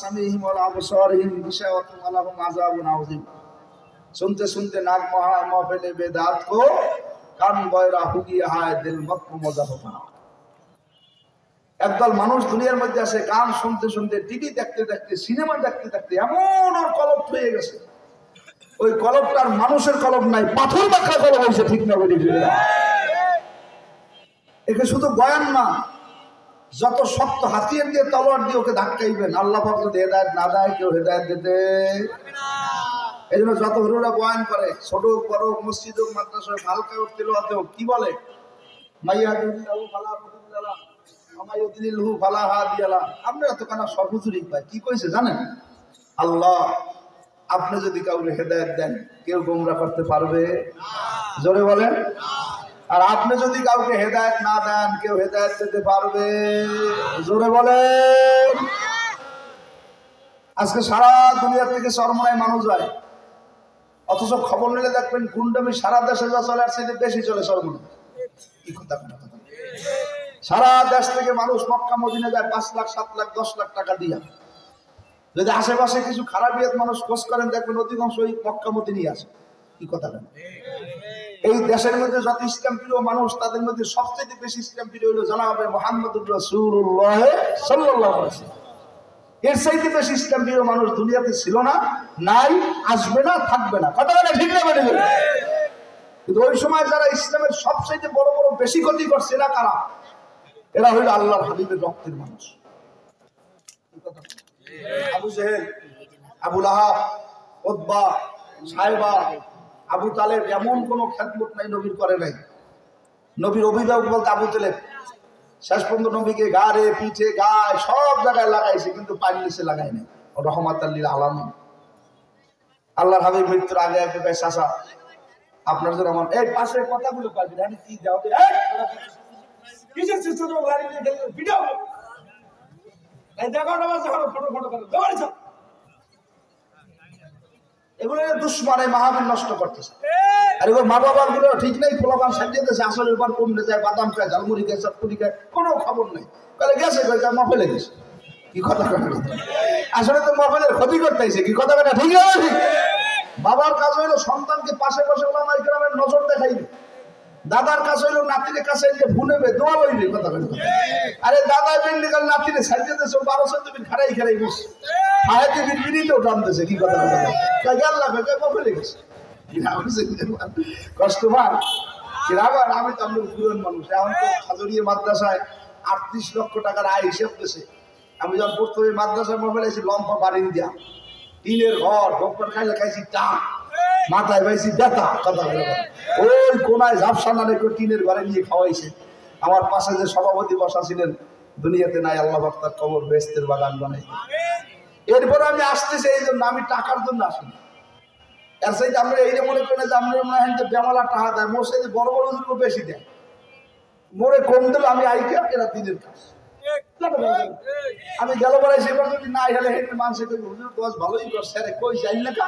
সামিহিম ওয়া আবসারিহিম গিশাওয়াতুন ওয়া লাহুম আযাবুন আযীম। सुनते सुनते नाक महफिले बेदात को कान बयरा हो गया है, दिल मत को मजा होता। একদল মানুষ দুনিয়ার মধ্যে আছে, গান শুনতে শুনতে, টিভি দেখতে দেখতে, সিনেমা দেখতে দেখতে এমন ওর কলব হয়ে গেছে, ওই কলবটার মানুষের কলব নাই, পাথর বাঁকা কলব হয়েছে। ঠিক না বলি? একে শুধু বয়ান না, যত শক্ত হাতিয়ার দিয়ে তলোয়ার দিয়ে ওকে ধাক্কাইবেন, আল্লাহ পাক যদি হেদায়েত না দেয়, কেউ হেদায়েত দিতে এই জন্য যত হুজুররা বয়ান করে, ছোট হোক বড় হোক, মসজিদ হোক মাদ্রাসা হোক, হালকা হোক তেলাওয়াত হোক, কি বলে? মাইয়াহুদিল্লাহু ফালা মুদিল্লা লাহু ওয়া মাইয়ুদ্লিলহু ফালা হাদিয়া লাহু। আমরা তো কানা সব হুজুরই পাই। কি কইছে জানেন? আল্লাহ আপনি যদি কাউকে হেদায়েত দেন, কেউ গোমরা করতে পারবে না। জোরে বলেন। আর আপনি যদি কাউকে হেদায়েত না দেন, কেউ হেদায়েত দিতে পারবে? জোরে বলেন। আজকে সারা দুনিয়া থেকে চরমনায় মানুষ যায়, অথচ খবর নিলে দেখবেন গুন্ডামি সারা দেশে যা চলে আর সেটা বেশি চলে চরমনায়। কি কথা? সারা দেশ থেকে মানুষ মক্কা মদিনা যায় 5 লাখ 7 লাখ 10 লাখ টাকা দিয়া। যদি আশেপাশে কিছু খারাপ ইয়ত মানুষ খোঁজ করেন, দেখবেন অধিকাংশ ওই মক্কা মদিনায় আছে। কি কথা? এই দেশের মধ্যে যত ইসলাম প্রিয় মানুষ, তাদের মধ্যে সবচেয়ে বেশি ইসলাম প্রিয় হলো জনাবে মুহাম্মদুর রাসূলুল্লাহ সাল্লাল্লাহু আলাইহি ওয়াসাল্লাম। এর চাইতে বেশি ইসলাম প্রিয় মানুষ দুনিয়াতে ছিল না, নাই, আসবে না, থাকবে না। কথা বলে ঠিক না? বলে কিন্তু ওই সময় যারা ইসলামের সবচেয়ে বড় বড় বেশি ক্ষতি করছে, এরা কারা? এরা হইল আল্লাহর হাবিবের রক্তের মানুষ। আবু জেহেল, আবু লাহাব, উতবা, সাইবা, আবু তালেব এমন কোন খেদমত নাই নবীর করে নাই। নবীর অভিভাবক বলতে আবু তালেব শেষ পর্যন্ত নবীকে গাড়ে পিঠে গায়ে সব জায়গায় লাগাইছে, কিন্তু পায়ের নিচে লাগাই নাই। রহমাতাল লিল আলামিন। আল্লাহর হাবিব মৃত্যুর আগে আগে কয়, চাচা আপনার জন্য আমার এই পাশের কথাগুলো পাবি না, কি যাও দে কিসের চেষ্টা তো গাড়ি নিয়ে গেল ভিডিও এই দেখো না বাস দেখো ফটো ফটো করে দৌড়াইছ। এগুলো দুশমনে মাহফিল নষ্ট করতেছে। আর এগুলো মা বাবার গুলো ঠিক নেই, পোলাপান সাজিয়ে দিয়েছে, আসলের উপর কমলে যায়, বাদাম খায়, ঝালমুড়ি খায়, চটপুরি খায়, কোনো খবর নেই। তাহলে গেছে মাহফিলে গেছে। কি কথা? আসলে তো মাহফিলের ক্ষতি করতেছে। কি কথা? ঠিক আছে। বাবার কাজ হইলো সন্তানকে পাশে পাশে ওলামায়ে কেরামের নজর দেখাইবে, দাদার কাজ হইলো নাতির কাছে যে ভুনেবে, দোয়া লইবে। কথা বলে আরে দাদা বেন্ডি কাল নাতিরে সাজিয়ে দিয়েছে, 12 দিন খারাই খারাই বসে হায়াতে বিড়বিড়িতেও টানতেছে। কি কথা? গেল লাগবে মাহফিলে গেছে। কষ্ট পান কিরাবার। আমি তো আমরা পুরান মানুষ, এখন তো খাজুরিয়া মাদ্রাসায় 38 লক্ষ টাকার আয় হিসেব দিয়েছে। আমি যখন পড়তে ওই মাদ্রাসায় মোবাইল আছি, লম্বা বাড়ি দিয়া, টিনের ঘর, ডক্টর খাইলে খাইছি টাক, মাথায় পাইছি ব্যথা। কথা বলে ওই কোনায় ঝাপসানা রেখে টিনের ঘরে নিয়ে খাওয়াইছে। আমার পাশে যে সভাপতি বসা ছিলেন, দুনিয়াতে নাই, আল্লাহ পাক তার কবর বেহেশতের বাগান বানাই। এরপরে আমি আসতেছি এই জন্য, আমি টাকার জন্য আসিনি। এর সাইডে আমরা এই যে মনে করি না যে আমরা মনে হয় বেমালা টাকা দেয়, মোর সাইডে বড় বড় হুজুরকে বেশি দেয়। মোরে কম দিলে আমি আইকা, এরা দিনের কাজ। আমি গেল বেড়াই সেবার যদি না হেলে হেঁটে মানুষে হুজুর দোয়াজ ভালোই করছে, আরে কই যাই না কা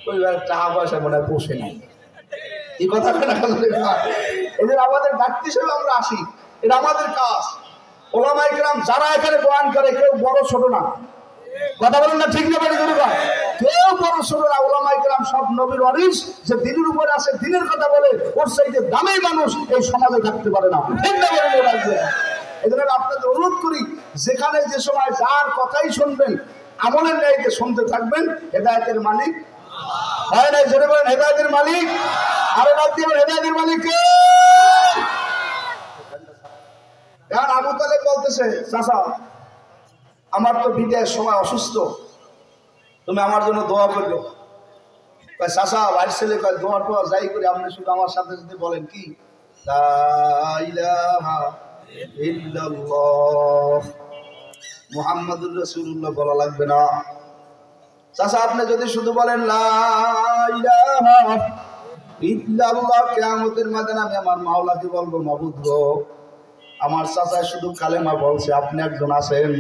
ওই টাকা পয়সা মনে হয় পোষে নাই। এই কথা এদের আমাদের ডাক্তি হিসেবে আমরা আসি, এটা আমাদের কাজ। ওলামায়ে কেরাম যারা এখানে বয়ান করে, কেউ বড় ছোট না। কথা বলেন না? ঠিক না? বলে কেউ বড় ছোট না। ওলামায়ে কেরাম সব নবীর ওয়ারিস, যে দিনের উপরে আসে, দিনের কথা বলে, ওর চাইতে দামি মানুষ এই সমাজে থাকতে পারে না। ঠিক না? বলে এজন্য আপনাদের অনুরোধ করি, যেখানে যে সময় যার কথাই শুনবেন, আমলের ন্যায়কে শুনতে থাকবেন। হেদায়েতের মালিক হয় নাই? জোরে বলেন হেদায়েতের মালিক। আরে রাজ্যে হেদায়েতের মালিক কে? এখন আবু তালেব বলতেছে, চাচা আমার তো বিদায়ের সময় অসুস্থ, তুমি আমার জন্য দোয়া করলো। চাচা ভাইয়ের ছেলে কয় দোয়া টোয়া যাই করি, আপনি শুধু আমার সাথে যদি বলেন কি লা ইলাহা ইল্লাল্লাহ মুহাম্মাদুর রাসূলুল্লাহ বলা লাগবে না। চাচা আপনি যদি শুধু বলেন লা ইলাহা ইল্লাল্লাহ, কিয়ামতের ময়দানে আমি আমার মাওলাকে বলবো, মাবুদ গো আমার চাচা শুধু কালেমা বলছে, আপনি একজন আছেন,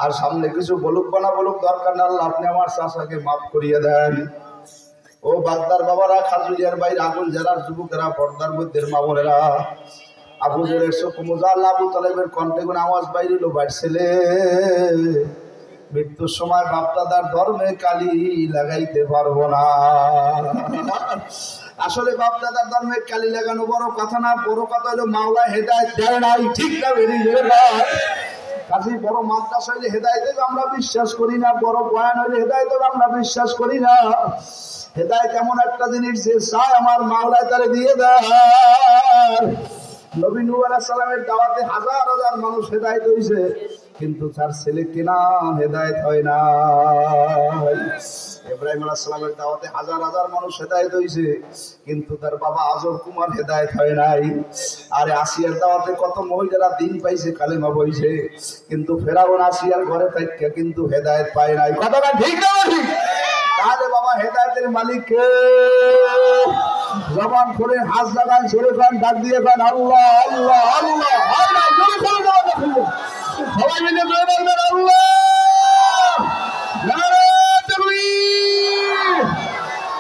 আর সামনে কিছু বলুক বা না বলুক দরকার না, আল্লাহ আপনি আমার চাচাকে মাফ করিয়ে দেন। ও বাগদার বাবারা, খাজুরিয়ার বাইরে আগুন জেলার যুবকেরা, পর্দার মধ্যে মা বোনেরা, আবু জেলের চোখ মোজা, আবু তালেবের কণ্ঠে কোন আওয়াজ বাইরে লো, বাইর ছেলে মৃত্যুর সময় বাপদাদার ধর্মে কালি লাগাইতে পারবো না। আসলে বাপদাদার ধর্মে কালি লাগানো বড় কথা না, বড় কথা হলো মাওলা হেদায়েত দেয় নাই, ঠিক না বেরিয়ে কাজে বড় মাদ্রাসা হইলে হেদায়েত আমরা বিশ্বাস করি না, বড় বয়ান হইলে হেদায়েত আমরা বিশ্বাস করি না। হেদায়েত এমন একটা জিনিস যে চায় আমার মাওলা তারে দিয়ে দেয়। নবী নূহ আলাইহিস সালামের দাওয়াতে হাজার হাজার মানুষ হেদায়েত হইছে, কিন্তু তার ছেলে কেনান হেদায়েত হয় না। ইব্রাহিম আলাইহিস সালামের দাওয়াতে হাজার হাজার মানুষ হেদায়েত হইছে, কিন্তু তার বাবা আজর কুমার হেদায়েত হয় নাই। আরে আসিয়ার দাওয়াতে কত মহিলারা দিন পাইছে, কালেমা বইছে, কিন্তু ফেরাউন আসিয়ার ঘরে থাইকা কিন্তু হেদায়েত পায় নাই। কথাটা ঠিক না ঠিক? তাহলে বাবা হেদায়েতের মালিক কে? জবান করে হাত লাগান, ছেড়ে খান, ডাক দিয়ে খান আল্লাহ আল্লাহ আল্লাহ। হয় না, জোরে করে জবানটা খুলুন, সবাই মিলে জোরে বলবেন আল্লাহ। নারে তাকবীর।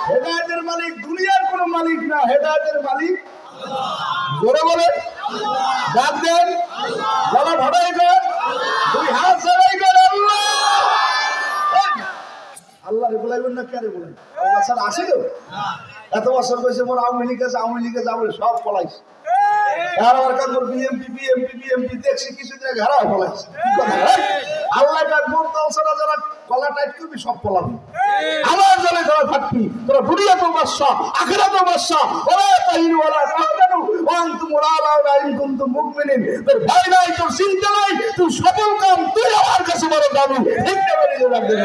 হেদায়েতের মালিক দুনিয়ার কোনো মালিক না, হেদায়েতের মালিক আল্লাহ। জোরে বলেন ডাক দেন, গলা ভাড়াই করেন, দুই হাত সবাই করে আল্লাহ আল্লাহ রে বলাইবেন না, কারে বলেন? আল্লাহ স্যার আসে কেউ? এত বছর কইছে মোর আওয়ামী লীগে যাবো, সব পলাইছে। বিএমপি দেখছি কিছুদিন ঘেরাও পলাইছে। আল্লাহ যারা কলা টাইট করবি সব পলাবি, আমার জলে যারা থাকবি তোরা দুনিয়া তো বাদশা আখিরা তো বাদশা। ওরা তাহির ওয়ালা তাহদানু ওয়া আনতুম আলা ইন কুনতুম মুমিনিন। তোর ভয় নাই, তোর চিন্তা নাই, তুই সফল কাম, তুই আমার কাছে বড় দামি। ঠিক না বলে রাখবেন।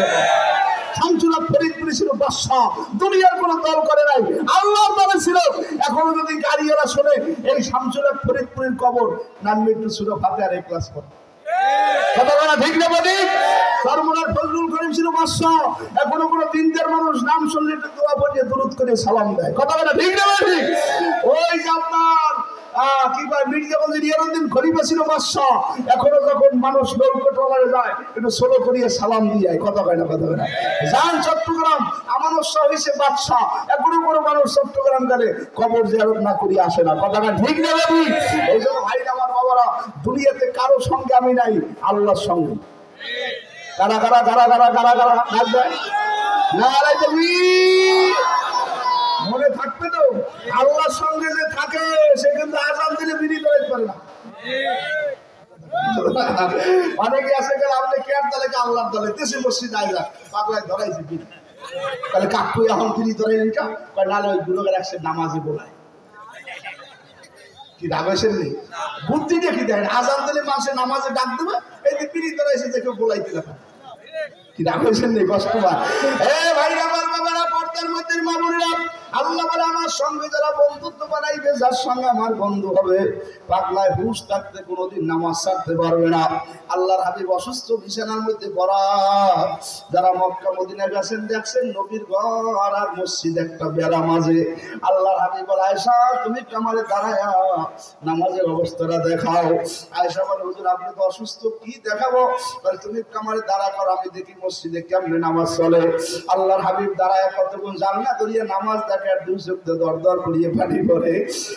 শামসুল্লাহ ফরিদপুরি ছিল বাদশা, দুনিয়ার কোনো দল করে নাই, আল্লাহর দলে ছিল। এখনো যদি গাড়িওয়ালা শোনে এই শামসুল্লাহ ফরিদপুরের কবর, নামবে একটু সূরা ফাতিহার ইখলাস পড়ে। কথা বলা ঠিক না বলি? সরমুনার ফজলুল করিম ছিল বাদশা, এখনো কোনো দিনদার মানুষ নাম শুনলে একটু দোয়া পড়ে দরুদ করে সালাম দেয়। কথা বলা ঠিক না বলি? ওই যে আপনার কি কয় মির্জাগঞ্জের ইয়ারউদ্দিন খলিফা ছিল বাদশা, এখনো যখন মানুষ নৌকো ট্রলারে যায় একটু সোলো করিয়ে সালাম দিয়ে যায়। কথা কয় না? কথা কয় না? যান চট্টগ্রাম, আমানত শাহ হইছে বাদশা, এখনো কোনো মানুষ চট্টগ্রাম গেলে কবর জিয়ারত না করিয়ে আসে না। কথা কয় ঠিক না বলি? এই জন্য ভাই আমার বাবারা, দুনিয়াতে কারো সঙ্গে আমি নাই, আল্লাহর সঙ্গে। কারা কারা কারা কারা কারা কারা থাকবে না? মনে থাকবে তো, আল্লাহর সঙ্গে যে থাকে সে কিন্তু আজান দিলে বিড়ি ধরাইতে পারে না। অনেকে আছে গেলে আপনি কেয়ার দলে কে আল্লাহর দলে দেশে মসজিদ আইলা পাগলায় ধরাইছে বিড়ি, তাহলে কাকু এখন বিড়ি ধরাইলেন কা? নাহলে ওই গুরুগার একসে নামাজে বলায় কি রাবেছেন নেই বুদ্ধি দেখি দেন। আজান দিলে মানুষের নামাজে ডাক দেবে, এই যে বিড়ি ধরাইছে দেখে বলাইতে দেখা কি রাবেছেন নেই কষ্ট পায়। এ ভাই আমার বাবারা, পর্দার মধ্যে মা বোনেরা, আল্লাহ বলে আমার সঙ্গে যারা বন্ধুত্ব বানাইবে, যার সঙ্গে আমার বন্ধু হবে, পাগলায় হুঁশ থাকতে কোনোদিন নামাজ ছাড়তে পারবে না। আল্লাহর হাবিব অসুস্থ বিছানার মধ্যে পড়া, যারা মক্কা মদিনা গেছেন দেখছেন নবীর ঘর আর মসজিদ একটা বেড়া মাঝে। আল্লাহর হাবিব বলে আয়েশা তুমি আমারে দাঁড়ায়া নামাজের অবস্থাটা দেখাও। আয়েশা বলে হুজুর আপনি তো অসুস্থ, কি দেখাবো? বলে তুমি আমারে দাঁড়া করো, আমি দেখি মসজিদে কেমনে নামাজ চলে। আল্লাহর হাবিব দাঁড়ায় কতক্ষণ জানলা ধরিয়ে নামাজ দেখে, আর দুই চোখ দর দর করিয়ে পানি পড়ে।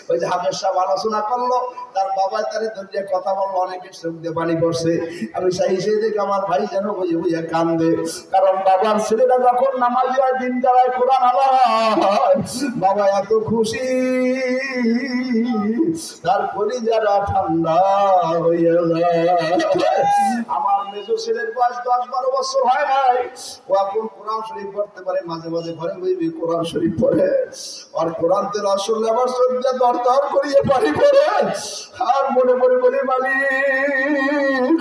ওই যে হাফেজ সাহেব আলোচনা করলো, তার বাবা তারে ধরিয়ে কথা বললো, অনেকের চোখ দিয়ে পানি পড়ছে। আমি চাই সেই দেখে আমার ভাই যেন বুঝে বুঝে কান্দে, কারণ বাবার ছেলেরা যখন নামাজি হয়, দিন দাঁড়ায়, কোরআন আল্লাহ, বাবা এত খুশি তার কলিজাটা ঠান্ডা হয়ে যায়। আমার মেজো ছেলের বয়স 10-12 বছর হয় নাই, ও এখন কোরআন শরীফ পড়তে পারে, মাঝে মাঝে ঘরে বইবি কোরআন শরীফ পড়ে, আর কোরআন তেলাওয়াত শুনলে আমার চোখটা দরদর করিয়ে পানি পড়ে। আর মনে মনে বলি মালিক,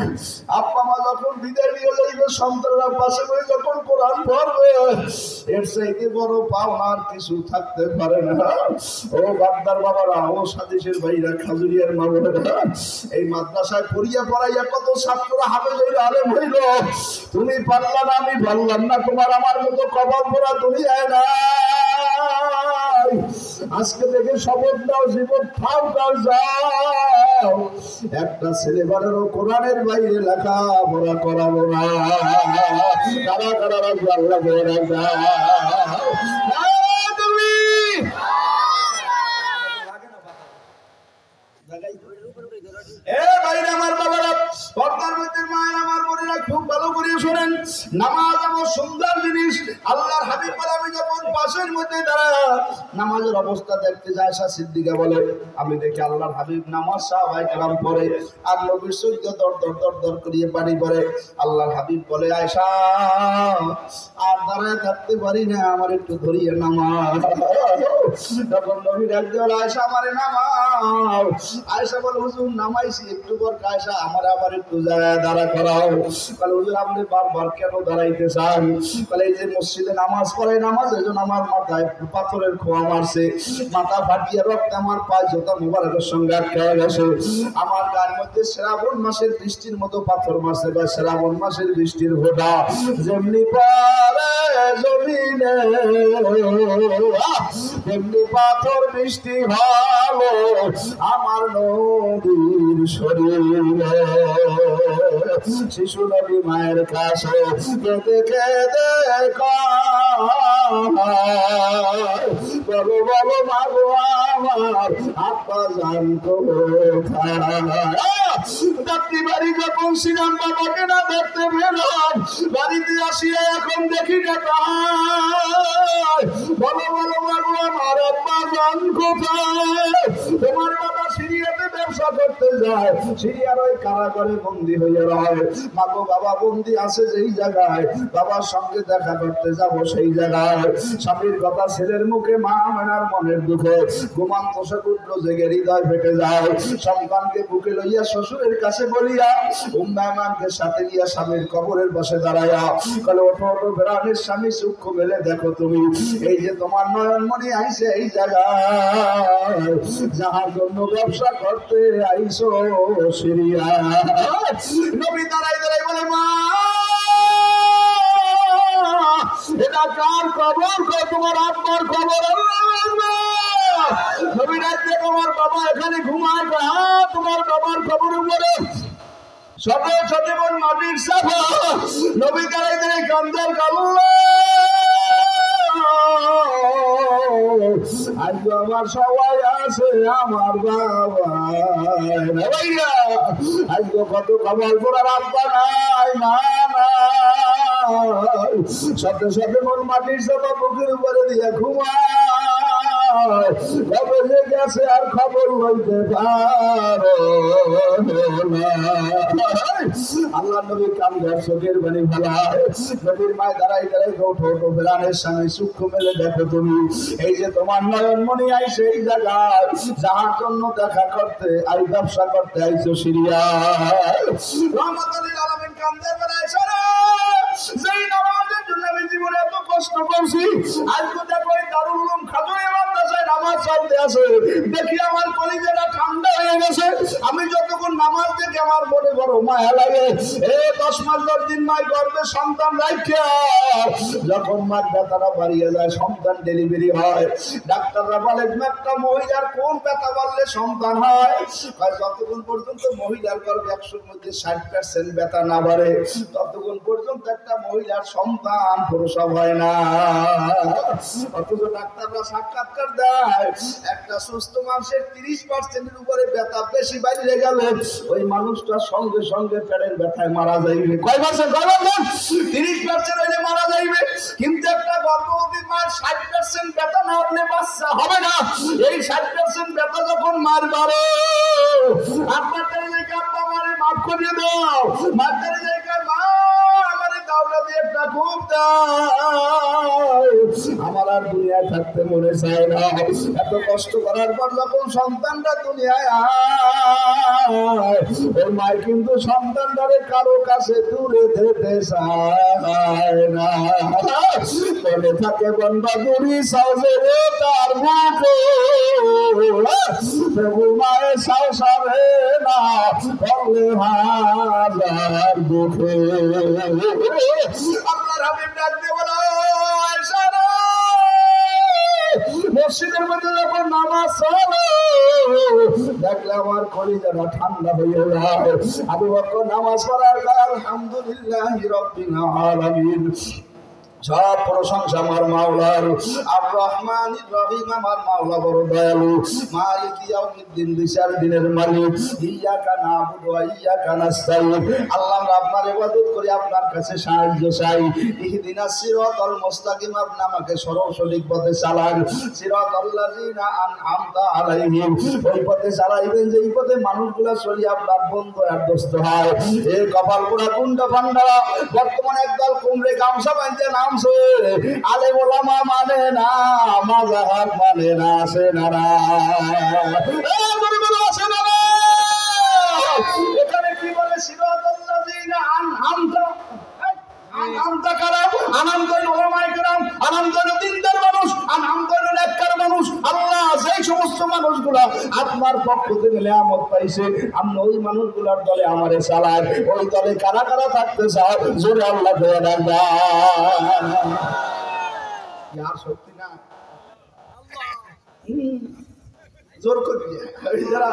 আব্বা মা যখন বিদায় নিয়ে যাইবে, সন্তানরা পাশে বসে যখন কোরআন পড়বে, এর চাইতে বড় পাওনা আর কিছু থাকতে পারে না। ও বাগদার বাবারা, ও সাদেশের ভাইরা, খাজুরিয়ার মা বোনেরা, এই মাদ্রাসায় পড়িয়া পড়াইয়া কত ছাত্ররা হাফেজ হইল, আলেম হইল, তুমি পারলা না, আমি পারলাম না, তোমার আমার মতো কবর পড়া দুনিয়ায় না। আজকে থেকে শপথ দাও, জীবন ফাও দাও, যাও একটা ছেলে বানানো কোরআনের বাইরে লেখা পড়া করাবো না। কারা কারা রাখবো আল্লাহ বলে রাখবা। আমার বাবারা, পর্দার মধ্যে মায়ের আমার বোনেরা খুব ভালো করে করে শোনেন, নামাজ এমন সুন্দর জিনিস। আল্লাহর হাবিব বলে, আমি যখন পাশের মধ্যে দাঁড়ায় নামাজের অবস্থা দেখতে যায়, আয়েশা সিদ্দিকা বলে, আমি দেখি আল্লাহর হাবিব নামাজ সাহাবায়ে কেরাম পড়ে আর নবীর সূর্য দর দর দর দর করিয়ে পানি পড়ে। আল্লাহর হাবিব বলে, আয়েশা আর দাঁড়ায় থাকতে পারি না, আমার একটু ধরিয়ে নামাজ। তখন নবী ডাক দিয়ে, আয়েশা আমারে নামাও। আয়েশা বলে, হুজুর নামাইছি একটু পর, আয়েশা আমার আবার একটু জায়গায় দাঁড়া করাও। বলে, হুজুর আপনি বারবার কেন দাঁড়াইতে চান? বলে, এই যে মসজিদে নামাজ পড়ে, নামাজ এজন্য আমার মাথায় পাথরের খোয়া মারছে, মাথা ফাটিয়ে রক্ত আমার পায়ে জোতা মুবারকের সঙ্গে আটকে গেছে, আমার গায়ের মধ্যে শ্রাবণ মাসের বৃষ্টির মতো পাথর মারছে, বা শ্রাবণ মাসের বৃষ্টির ফোঁটা যেমনি পড়ে জমিনে তেমনি পাথর বৃষ্টি ভালো আমার নদীর শরীরে। শিশু নবী মায়ের কাছে কেঁদে কেঁদে বলো বলো মাগো আমার আব্বা জান কোথায়? রাত্রি বাড়ি যখন ছিলাম বাবাকে না দেখতে পেলাম, বাড়িতে আসিয়া এখন দেখি না তাই। বলো বলো মাগো আমার আব্বা জান কোথায়? তোমার বাবা সিরিয়াতে ব্যবসা করতে যায়, সিরিয়ার ওই কারাগারে বন্দি হয়ে রয়। মাগো বাবা বন্দি আছে যেই জায়গায়, বাবার সঙ্গে দেখা করতে যাব সেই জায়গায়। স্বামীর কথা ছেলের মুখে, মা আমেনার মনের দুঃখে ঘুমান্ত সে উঠল জেগে হৃদয় ফেটে যায়। সন্তানকে বুকে লইয়া শ্বশুরের কাছে বলিয়া উম্মে আয়মানকে সাথে নিয়া স্বামীর কবরের পাশে দাঁড়াইয়া বলে, ওঠো ওঠো প্রাণের স্বামী, চক্ষু মেলে দেখো তুমি, এই যে তোমার নয়নমণি আইছে এই জায়গায়, যাহার জন্য ব্যবসা করতে আইছো সিরিয়া। নবী দাঁড়াই দাঁড়াই বলে, মা এটা কার কবর? তোমার আব্বার কবর। নবী রাতে তোমার বাবা এখানে ঘুমায়, তোমার বাবার কবর উপরে সকল সজীবন মাটির সাফা। নবী দাঁড়াই দাঁড়াই কান্দার কাল্লা, আজ আমার সবাই আছে আমার বাবা, আজ কত কবর করার আব্বা নাই, মা নাই, সাথে সাথে মন মাটির সাফা বুকের উপরে দিয়ে ঘুমায়, কবে যে গেছে আর খবর লইতে পারো না। আল্লাহ নবী কান্দার চোখের বাণী ফেলায়। নবীর মায় দাঁড়াই দাঁড়াই ওঠো ওঠো প্রাণের স্বামী, চক্ষু মেলে দেখো তুমি, এই যে তোমার নয়নমণি আইছে এই জায়গায়, যাহার জন্য দেখা করতে আই ব্যবসা করতে আইছো সিরিয়া। রহমাতুল আলামিন কান্দার বেলায় সারা যেই নামাজের জন্য আমি জীবনে এত কষ্ট করছি, আজকে দেখো এই দারুল উলুম খাজুরি মাদ্রাসায় নামাজ চলতে আছে, দেখি আমার কলিজাটা ঠান্ডা হয়ে গেছে। আমি যতক্ষণ নামাজ দেখি আমার মনে বড় মায়া লাগে। 10 মাস 10 দিন মায়ের গর্ভে সন্তান রাখিয়া যখন মার ব্যথাটা বাড়িয়ে যায়, সন্তান ডেলিভারি হয়, ডাক্তাররা বলে একটা মহিলার কোন ব্যথা বাড়লে সন্তান হয়? যতক্ষণ পর্যন্ত মহিলার গর্ভে 100-র মধ্যে 60% ব্যথা না বাড়ে, ততক্ষণ পর্যন্ত একটা মহিলার সন্তান প্রসব হয় না। অথচ ডাক্তাররা সাক্ষাৎকার দেয়, একটা সুস্থ মানুষের 30%-এর উপরে ব্যথা বেশি বাড়িয়ে গেল, ওই মানুষটা সঙ্গে সঙ্গে পেটের ব্যথায় মারা যাইবে। কয় পার্সেন্ট? 30% হইলে মারা যাইবে। কিন্তু একটা গর্ভবতী মার 60% ব্যথা না হলে বাচ্চা হবে না। এই 60% ব্যথা যখন মার বাড়ে, আপনার জায়গায় আব্বা আমারে মাফ করে দাও, মার জায়গায় মা আমারে দাওটা দিয়ে একটা খুব দাও, আমার আর দুনিয়ায় থাকতে মনে চায় না। এত কষ্ট করার পর যখন সন্তানটা দুনিয়ায় আয়, ওই মায় কিন্তু সন্তানটারে কারো কাছে দূরে যেতে চায় না, মনে থাকে বন্ধা দূরি সাজে তার বুকে, তবু মায়ের সাহসারে না বলে হাজার দুঃখে। আপনার হাবিব ডাক দিয়ে বলো, মসজিদের মধ্যে যখন নামাজ চলে দেখলে আমার কলিজাটা ঠান্ডা হয়ে যায়। আবু বকর নামাজ পড়ার পর আলহামদুলিল্লাহি রাব্বিল আলামিন সব প্রশংসা আমার মাওলার। আর রহমানির রহিম আমার মাওলা বড় দয়ালু। মালিক ইয়াউমিদ্দিন বিচার দিনের মালিক। ইয়্যাকা না'বুদু ওয়া ইয়্যাকা নাস্তাইন। আল্লাহ আমরা আপনার ইবাদত করি, আপনার কাছে সাহায্য চাই। ইহদিনাস সিরাতাল মুস্তাকিম, আপনি আমাকে সরল সঠিক পথে চালান। সিরাতাল্লাযিনা আন'আমতা আলাইহিম, ওই পথে চালাইবেন যেই পথে মানুষগুলো চলি আপনার বন্ধু আর দোস্ত হয়। এই কপাল পোড়া গুন্ডা ফান্ডারা বর্তমানে একদল কুমড়ে গামছা বাঁধতে নামছে। আলেম ওলামা মানে না, মাযহাব মানে না, আছে না না এখানে কি বলে? সিরাতাল্লাযিনা আন'আমতা, আন'আমতা কারা? আন'আমতা উলামায়ে কেরাম, আন'আমতা দিনদার মানুষ, আন'আমতা নেককার মানুষ। আল্লাহ সেই সমস্ত মানুষগুলা আপনার পক্ষ থেকে নিয়ামত পাইছে, আপনি ওই মানুষগুলার দলে আমারে চালান। ওই দলে কারা কারা থাকতে চাও? জোরে আল্লাহ দয়া ডাকবা। আর সত্যি না জোর করবি। যারা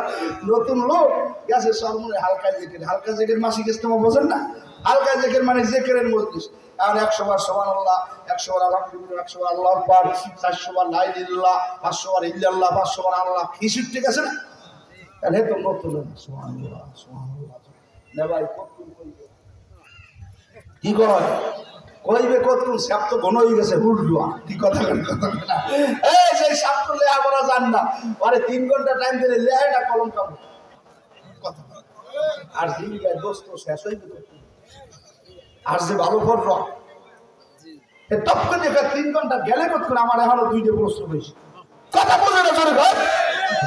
নতুন লোক গেছে সরমনে হালকা জেকের, হালকা জেকের মাসিক ইজতেমা বোঝেন না? হালকা জেকের মানে জেকেরের মজলিস। আর 100 বার সুবহানাল্লাহ, 100 বার আলহামদুলিল্লাহ, 100 বার আল্লাহু আকবার, 400 বার লা ইলাহা ইল্লাল্লাহ, 500 বার ইল্লাল্লাহ, 500 বার আল্লাহ। খিসুর ঠিক আছে না? তাহলে তো নতুন সুবহানাল্লাহ সুবহানাল্লাহ না ভাই কতক্ষণ কইবে? কি কয় কইবে কতক্ষণ? সাপ তো ঘন হয়ে গেছে হুড়ডুয়া। কি কথা কথা না? এই সেই সাপ তো লেয়া করা জান না, আরে 3 ঘন্টা টাইম দিলে লেয়াটা কলম কামড় কথা। আর জিঙ্গায় দোস্ত শেষ হইবে তো। আর যে ভালো করল টপ করে 3 ঘন্টা গেলে কতক্ষণ? আমার এখনো 2টে প্রশ্ন হয়েছে। কথা বলে না জোরে ঘর।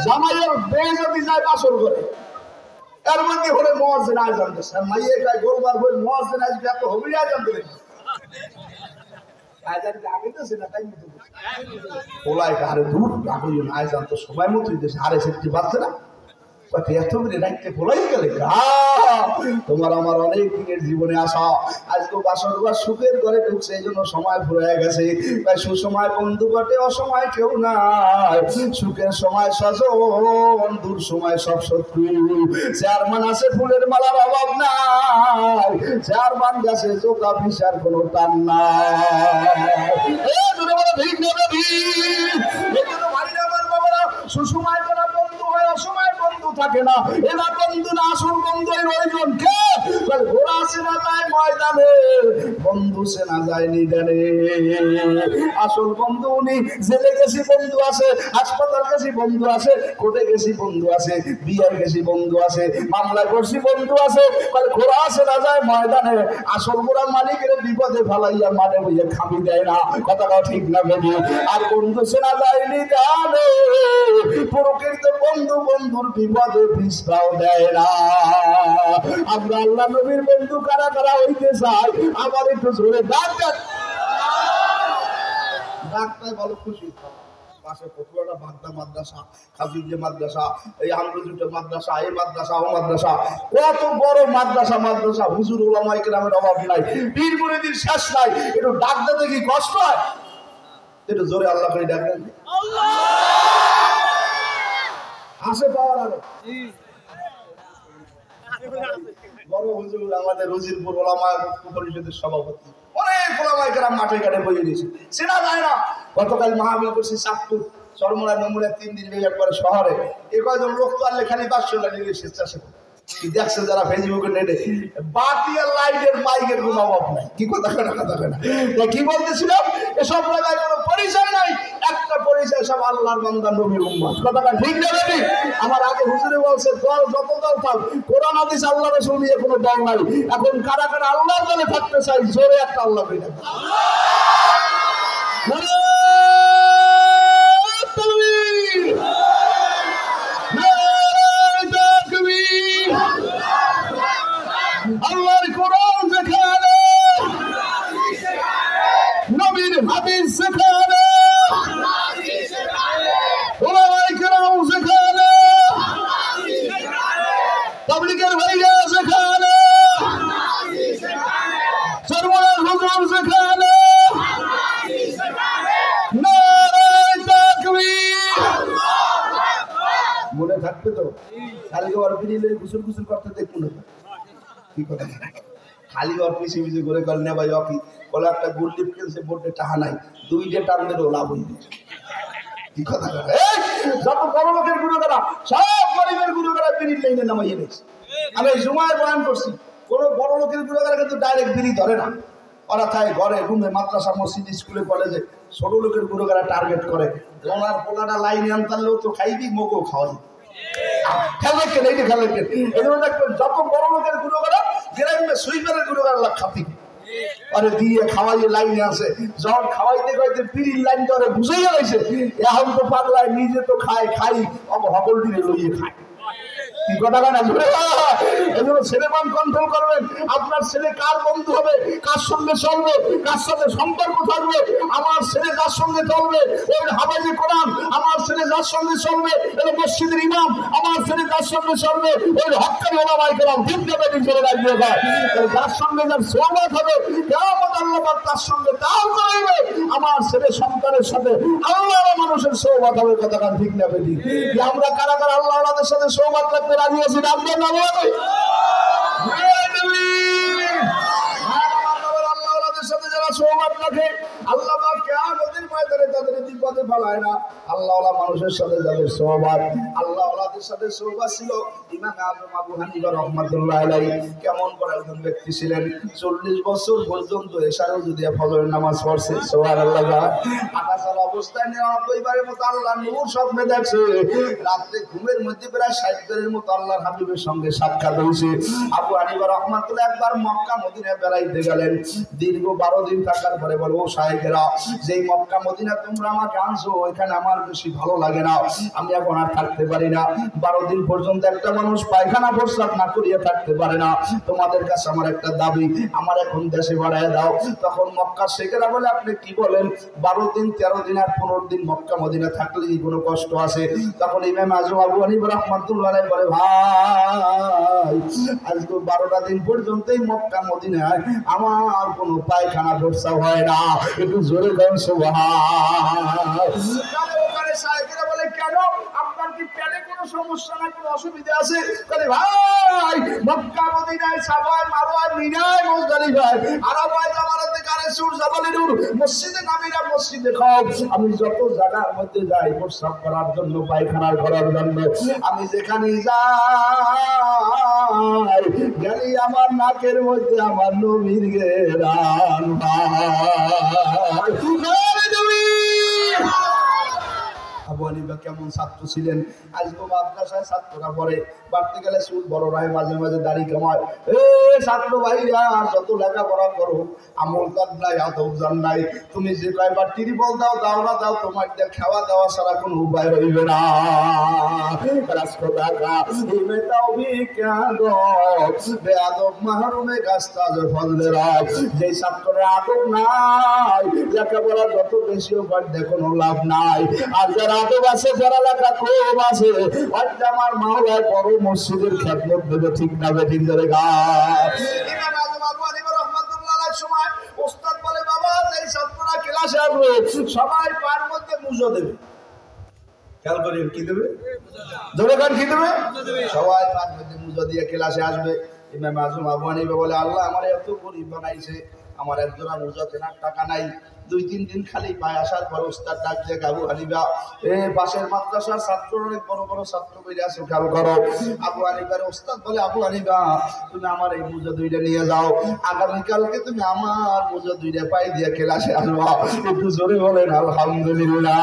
জামাইয়ের বেয়ে যদি যায় বাসর করে, এর মধ্যে হলে মুয়াজ্জিন আযান দেয়। আর মাইয়ে কয় গোলবার বই মুয়াজ্জিন আজকে এত হবে আযান দেবে। আযান আগে তো সেটা টাইম মতো ওলাই কারে দূর আগে আযান তো সময় মতোই দেশে। আরে সেটি বাজছে না কত এত মিনিট রাখতে বলাই গেলে। তোমার আমার অনেক দিনের জীবনে আসা আজকে বাসর ঘর সুখের ঘরে ঢুকছে, এই জন্য সময় ফুরিয়ে গেছে। তাই সুসময় বন্ধু ঘটে, অসময় কেউ নাই। সুখের সময় স্বজন, দূর সময় সব শত্রু। চেয়ারম্যান আছে ফুলের মালার অভাব নাই, চেয়ারম্যান গাছে চোখা পিসার কোনো টান নাই। সুসময় করা বন্ধু হয়, অসময় বন্ধু থাকে না। এরা বন্ধু না, আসল বন্ধু ওইজন কে? ঘোড়া চেনা যায় ময়দানে, বন্ধু চেনা যায় নিদানে। আসল বন্ধু উনি। জেলে গেছি বন্ধু আছে, হাসপাতাল গেছি বন্ধু আছে, কোর্টে গেছি বন্ধু আছে, বিয়ে গেছি বন্ধু আছে, মামলা করছি বন্ধু আছে। ঘোড়া চেনা যায় ময়দানে, আসল ঘোড়া মালিকের বিপদে ফালাইয়া মানে বইয়ে খাবি দেয় না। কথাটাও ঠিক না বেবি? আর বন্ধু চেনা যায় নিদানে, প্রকৃত বন্ধু বন্ধুর বিপদে পিছপাও দেয় না। আমরা আল্লাহ নবীর বন্ধু কারা কারা হইতে চাই? আমার একটু জোরে ডাক্তার ডাক্তার বলো খুশি। পাশে কতটা বাগদা মাদ্রাসা, খাজুরিয়া মাদ্রাসা, এই আমরুজুটা মাদ্রাসা, এই মাদ্রাসা, ও মাদ্রাসা, কত বড় মাদ্রাসা মাদ্রাসা। হুজুর ওলামায়ে কেরামের অভাব নাই, পীর মুরিদের শেষ নাই। একটু ডাক দিতে কি কষ্ট হয়? একটু জোরে আল্লাহ করে ডাক দেন। আল্লাহ আসে পাওয়ার আরো বড় হুজুর আমাদের রজিরপুর ওলামা পরিষদের সভাপতি, অনেক ওলামায়ে কেরাম মাঠে ঘাটে বইয়ে দিয়েছে, চেনা যায় না। গতকাল মাহফিল করছি চাঁদপুর, চরমোনায়, নমুনায় 3 দিন একবারে শহরে। এ কয়জন লোক তো আনলে খালি 500 টাকা নিয়ে স্বেচ্ছাসেবক। দেখছে যারা ফেসবুকে নেটে, বাতি আর লাইটের মাইকের কোনো অভাব নাই। কি কথা কেনা কথা কেনা কি বলতেছিলাম? এসব জায়গায় কোনো পরিচয় নাই, একটা পরিচয় সব আল্লাহর বান্দা নবীর উম্মত। কথাটা ঠিক না বেটি? আমার আগে হুজুরে বলছে দল যত দল থাক, কোরআন হাদিস আল্লাহ রাসূল নিয়ে কোনো দল নাই। এখন কারা কারা আল্লাহর দলে থাকতে চাই? জোরে একটা আল্লাহ কইরা আল্লাহর কোরআন যেখানে, নবীর হাদিস যেখানে, ওলামায়ে কেরাম যেখানে, তাবলীগের ভাইরা যেখানে, চরমোনার হুজুর যেখানে, নারায়ে তাকবীর। মনে থাকবে তো? কালকে আর বিরিলে গোসল গোসল করতে দেখবো না। কি কথা খালি ওর পিছিয়ে পিছিয়ে করে করলে ভাই অকি বলে একটা গুল্লিপ খেলছে বোর্ডে টাকা নাই, 2 টান দিলেও লাভ হইবে। কি কথা বলে যত বড় লোকের গুরুগারা সব গরিবের গুরুগারা বিড়ির লাইনে নামাইয়ে দিয়েছে। আমি জুমায় বয়ান করছি, কোন বড় লোকের গুরুগারা কিন্তু ডাইরেক্ট বিড়ি ধরে না, ওরা থাকে ঘরে রুমে মাদ্রাসা মসজিদ স্কুলে কলেজে ছোট লোকের গুরুগারা টার্গেট করে। ওনার পোলাটা লাইনে আনতারলেও তো খাইবি, মোকেও খাওয়াই খেলে কেন এই খেলে কেন এই জন্য দেখবেন যত বড় লোকের গুরুগারা গ্রামে সুইপারের গুরুগারা লাখ খাতি আরে দিয়ে খাওয়াইয়ে লাইনে আছে, যখন খাওয়াইতে খাইতে পিড়ির লাইন ধরে বুঝেই গেছে এখন তো পাগলায় নিজে তো খায় খাই হকল দিলে লইয়ে খায়। কি কথা না এজন্য ছেলেমান কন্ট্রোল করবেন। আপনার ছেলে কার বন্ধু হবে, কার সঙ্গে চলবে, কার সাথে সম্পর্ক থাকবে। আমার ছেলে যার সঙ্গে চলবে ওই হাফেজে কোরআন, আমার ছেলে যার সঙ্গে চলবে ওই মসজিদের ইমাম, আমার ছেলে যার সঙ্গে চলবে ওই হক্কানি ওলামায়ে কেরাম। ঠিক যাবে নিজের রাখবে যার সঙ্গে যার সোহবত হবে কিয়ামত আল্লাহ পাক তার সঙ্গে তাও করাইবে। আমার ছেলে সন্তানের সাথে আল্লাহর মানুষের সোহবত হবে। কথাটা ঠিক না বেটি? আমরা কারা কারা আল্লাহ ওয়ালাদের সাথে সোহবত রাখতে রাজি আছি? রাখবেন না বলে আল্লাহ ওয়ালাদের সাথে যারা সোহবত রাখে আল্লাহ পাক কিয়ামতের ময়দানে তাদের বিপদে ফেলায় না। আল্লাহ ওয়ালা মানুষের সাথে যাদের সোহবত, আল্লাহ ওয়ালাদের সাথে সোহবত ছিল ইমাম আযম আবু হানিফা রাহমাতুল্লাহ আলাইহি। কেমন করে একজন ব্যক্তি ছিলেন, 40 বছর পর্যন্ত এশারেও যদি ফজরের নামাজ পড়ছে সুবহানাল্লাহ, আকাশের অবস্থায় 99 বারের মতো আল্লাহর নূর স্বপ্নে দেখছে, রাতে ঘুমের মধ্যে প্রায় 60 বারের মতো আল্লাহর হাবিবের সঙ্গে সাক্ষাৎ হয়েছে। আবু হানিফা রাহমাতুল্লাহ একবার মক্কা মদিনায় বেড়াইতে গেলেন। দীর্ঘ 12 দিন থাকার পরে বলে, ও শায়েখেরা, যেই মক্কা মদিনা তোমরা আমাকে আনছো এখানে আমার বেশি ভালো লাগে না, আমি এখন আর থাকতে পারি না। 12 দিন পর্যন্ত একটা মানুষ পায়খানা প্রস্রাব না করিয়ে থাকতে পারে না। তোমাদের কাছে আমার একটা দাবি, আমার এখন দেশে বাড়ায় দাও। তখন মক্কা শেখেরা বলে, আপনি কি বলেন? 12 দিন 13 দিন আর 15 দিন মক্কা মদিনা থাকলে কি কোনো কষ্ট আছে? তখন ইমাম আযম আবু হানিফা রাহমাতুল্লাহ আলাইহি বলে, ভাই আজকে 12টা দিন পর্যন্তই মক্কা মদিনায় আমার কোনো পায়খানা প্রস্রাব হয় না। একটু জোরে গান সুবহানাল্লাহ। ওখানে শায়েখেরা বলে, কেন আপনার কি পেটে কোনো সমস্যা না, কোনো অসুবিধা আছে? বলে, ভাই মক্কা মদিনায় সাফা মারওয়া মিনায় মুজদালিফায় আরাফায় জামারাতে গারে সুর জাবালে নূর মসজিদে নামিরা মসজিদে খাও, আমি যত জায়গার মধ্যে যাই প্রস্রাব করার জন্য, পায়খানা করার জন্য, আমি যেখানে যাই গেলি আমার নাকের মধ্যে আমার নবীর ঘ্রাণ ভাই। আবু হানিফা কেমন ছাত্র ছিলেন? আজকে মাদ্রাসায় ছাত্ররা পড়ে, বাড়তে গেলে চুল বড় রায়, মাঝে মাঝে দাড়ি কামায়। এ ছাত্র ভাইরা, যত লেখাপড়া করো আমল কাজ নাই, আদব জান নাই। তুমি যে কয়বার ত্রিপল দাও দাও না দাও, তোমার খাওয়া দাওয়া ছাড়া কোনো উপায় রইবে না। যে ছাত্রের আদব নাই, লেখাপড়া যত বেশি উপায় কোনো লাভ নাই। আর যারা আদব আছে, যারা লেখা কম আছে, আমার মাওলায় বড় মসজিদের খেদমত দেবে। ঠিক না বেঠিক? ধরে ইমাম আযম আবু হানিফা রাহমাতুল্লাহ আলাইহির সময় ওস্তাদ বলে, বাবা এই ছাত্ররা ক্লাসে আসবে সবাই পায়ের মধ্যে মুজো দেবে। খেয়াল করে কি দেবে? ধরে গান কি দেবে? সবাই পায়ের মধ্যে মুজো দিয়ে ক্লাসে আসবে। ইমাম আযম আবু হানিফা বলে, আল্লাহ আমার এত গরিব বানাইছে, আমার একজোড়া মুজো কেনার টাকা নাই। 2-3 দিন খালি পায়ে আসার পর ওস্তাদ ডাক দিয়ে, আবু হানিফা পাশের মাদ্রাসার ছাত্র অনেক বড় বড় ছাত্র বেরিয়ে আসো, খেয়াল করো। আবু হানিফার ওস্তাদ বলে, আবু হানিফা তুমি আমার এই মুজো 2টা নিয়ে যাও, আগামীকালকে তুমি আমার মুজো 2টা পাই দিয়ে ক্লাসে আসবা। একটু জোরে বলেন আলহামদুলিল্লাহ।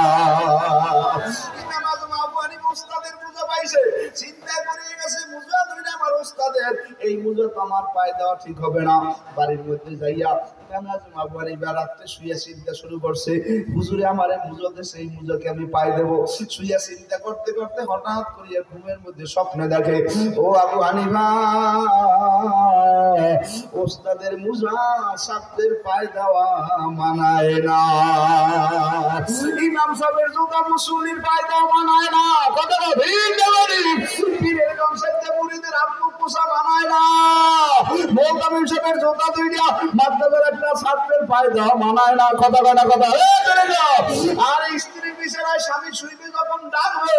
ইমাম আযম আবু হানিফা ওস্তাদের মুজো পাইছে, চিন্তায় পড়ে গেছে, মুজো 2টা আমার ওস্তাদের, এই মুজো তো আমার পায়ে দেওয়া ঠিক হবে না। বাড়ির মধ্যে যাইয়া ইমাম আযম আবু হানিফা রাতে শুয়ে চিন্তা শুরু করছে, হুজুরে আমারে মুজো দেশে, এই মুজোকে আমি পাই দেব। শুয়ে চিন্তা করতে করতে হঠাৎ করিয়া ঘুমের মধ্যে স্বপ্নে দেখে, ও আবু হানিফা, ওস্তাদের মুজা ছাত্রের পায়ে দেওয়া মানায় না, ইমাম সাহেবের জুতা মুসল্লির পায়ে দেওয়া মানায় না। কথাটা ঠিক না? পীরের গামছাতে মুরিদের হাত মুখ পোছা মানায় না। মোহতামিম সাহেবের জুতা 2টা মাদ্রাসার একটা ছাত্রের ফায়দা মানায় না, কথা কথা কথা। আর স্ত্রী বিছানায় স্বামী শুইবে যখন ডাকবে,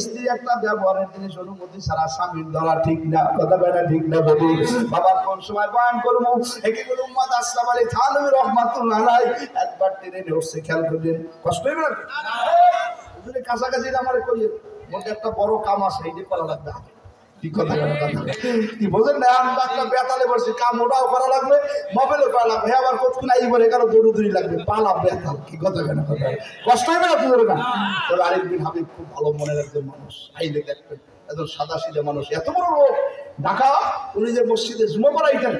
স্ত্রী একটা ব্যবহারের জিনিস অনুমতি ছাড়া স্বামীর ধরা ঠিক না, কথা কথা ঠিক না বলি। বাবা কোন সময় বয়ান করবো এগুলো উম্মাদ আসলাম আলী থানভী রহমাতুল্লাহ আলাইহি একবার ট্রেনে উঠছে, খেয়াল করলেন, কষ্ট হইবে না? হুজুরের কাছাকাছি আমার কই মধ্যে একটা বড় কাম আছে, এই যে করা লাগবে। কি কথা কি বোঝেন না? আমরা একটা বেতালে বসছি, কাম ওটাও করা লাগবে, মোবাইলও করা লাগবে, আবার কতক্ষণ আই বলে কারো দৌড়ি লাগবে, পালা বেতাল। কি কথা কেন কথা কষ্ট হবে না তোদের না? তবে আরেক বিন হাবিব খুব ভালো মনের একজন মানুষ, আইলে দেখবেন একজন সাদা সিধে মানুষ, এত বড় লোক। ঢাকা উনি যে মসজিদে জুমা পড়াইতেন,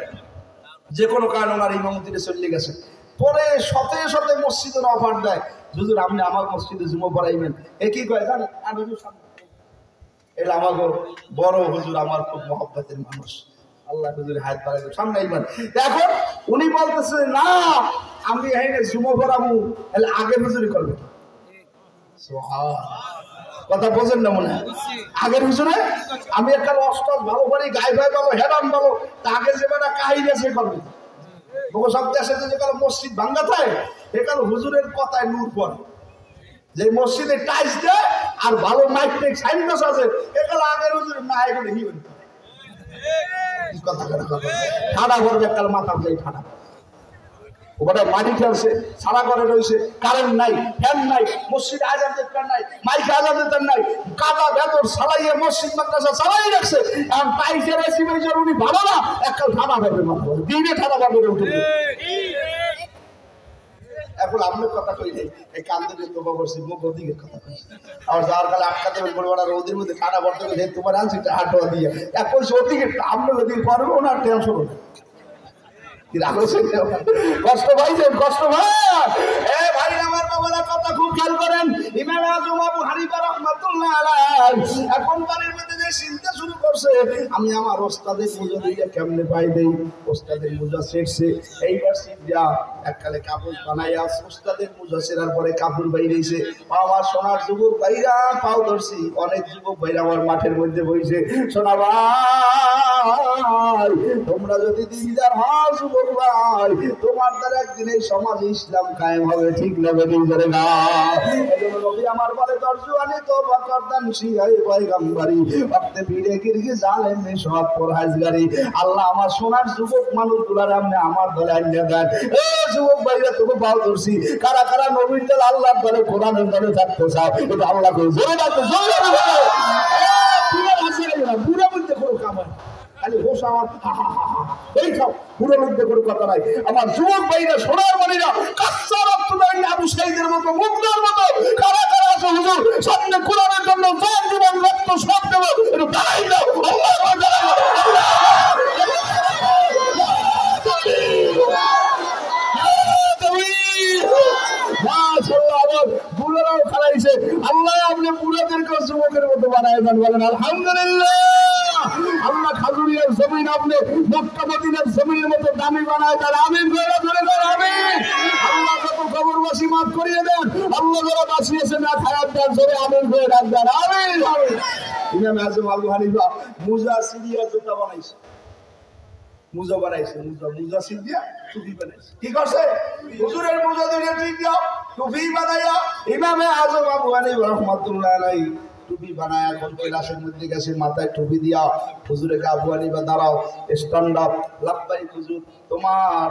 যে কোনো কারণে ওনার ইমামতিতে চলে গেছে, পরে শতে শতে মসজিদের অফার দেয়, হুজুর আপনি আমার মসজিদে জুমা পড়াইবেন। এ কি কয় জানেন? আর হুজুর এটা আমাকে বড় হুজুর, আমার খুব মহব্বতের মানুষ, আল্লাহ হুজুরের হাত বাড়াই সামনে আইবেন। এখন উনি বলতেছে না আমি এখানে জুমা পড়াবো, তাহলে আগের হুজুরি করবে। কথা বোঝেন না মনে হয়? আগের হুজুরে আমি একটা অস্টাস ভালো করি, গায়ে গায়ে বলো, হেরান বলো, তা আগে যে বেটা কাহিনী সে করবে। সব দেশে যে কালো মসজিদ ভাঙ্গা থাকে, একাল হুজুরের কথায় নূর পড়ে। যে মসজিদে টাইলস দেয় আর ভালো মাইক টেক সাইনবোর্ড আছে, একাল আগের হুজুরের না এখানে হিবেন। কথা ঠাডা করবে কাল মাথা যাই ঠাডা। ওটা মাটি খেলছে, সারা ঘরে রয়েছে, কারেন্ট নাই, ফ্যান নাই, মসজিদে আজান দিতে নাই, মাইকে আজান দিতে নাই, কাদা ভেতর সালাইয়ে মসজিদ মাদ্রাসা চালাই রাখছে। এখন টাইসের এসি মেজর উনি ভালো না, এককাল ঠাডা করবে মাথা, দিনে ঠাডা করবে উঠবে। এখন আপনার কথা কই নেই, এই কান্দে তোবা বসছি, মুখ ওদিকে কথা কই। আর যার কালে আটকা দেবেন বড় বড় রোদের মধ্যে ঠাডা পড়তে গেলে তোমার আনছি হাঁটোয়া দিয়ে, এখন ওদিকে আপনার ওদিকে পারবো না, টেনশন হবে। কষ্ট পাইছেন? কষ্ট ভাই ভাই আমার বাবারা কথা খুব খেয়াল করেন। ইমাম আযম আবু হানিফা রাহমাতুল্লাহ আলাইহি এখন বাড়ির মধ্যে যে চিন্তা শুরু করছে, আমি আমার ওস্তাদের মুজা দিয়ে কেমনে পাই দেই। ওস্তাদের মুজা ছেড়ছে, এইবার সিদ্ধা এককালে কাপড় বানাইয়া ওস্তাদের মুজা ছেড়ার পরে কাপড় বাইরেছে। আমার সোনার যুবক ভাইরা পাও ধরছি, অনেক যুবক ভাইরা আমার মাঠের মধ্যে বইছে। সোনা ভাই তোমরা যদি দিনদার হও যুবক ভাই, তোমার দ্বারা একদিন এই সমাজ ইসলাম কায়েম হবে, ঠিক না বেদিন করে না? এজন্য নবী আমার বলে দরজুয়ানি তো বাকরদান শিয়াই পয়গম্বরি ওয়াক্তে ভিড়ে গিরগি জালেম নে সব পরহেজগারি। আল্লাহ আমার সোনার যুবক মানুষগুলার আপনি আমার দলে আনিয়ে দেন। এ যুবক ভাইরা তোকে পাও ধরছি, কারা কারা নবীর দল আল্লাহর দলে কোরআনের দলে থাকতে চাও, এটা আল্লাহ করে জোরে ডাকতে জোরে পুরো হাসি না, পুরো মধ্যে কোনো কাম হয় খালি হোস আমার এই সব পুরো মধ্যে কোনো কথা নাই। আমার যুবক ভাইরা সোনার মনিরা কাচ্চা রক্ত দেয় আবু সাইদের মতো মুগ্ধের মতো কারা কারা আছে হুজুর সামনে কোরআনের জন্য জান জীবন রক্ত সব দেব, একটু দাঁড়াই দাও। আল্লাহু বুড়ারাও খালাইছে, আল্লাহ আপনি বুড়াদেরকে যুবকের মতো বানায় দেন, বলেন আলহামদুলিল্লাহ। আল্লাহ খাজুরিয়ার জমিন আপনি মক্কা মদিনার জমিনের মতো দামি বানায় দেন, আমিন করে ধরে দেন, আমিন। আল্লাহ যত কবরবাসী মাফ করিয়ে দেন, আল্লাহ যারা বাঁচিয়েছে না খারাপ দেন, জোরে আমিন করে ডাকবেন, আমিন আমিন। ইমাম আযম আবু হানিফা মুজা সিরিয়া জুতা বানাইছে, মুজা বানাইছে, মুজা সিরিয়া টুপি বানাইছে। কি করছে? হুজুরের মুজা দুইটা ঠিক দাও, টুপি বানাইয়া ইমাম আযম আবু হানিফা রাহমাতুল্লাহ আলাইহি টুপি বানায় এখন ক্লাসের মধ্যে গেছে, মাথায় টুপি দিয়া হুজুরকে আবু হানিফা দাঁড়াও, স্ট্যান্ড আপ, লাব্বাইক হুজুর তোমার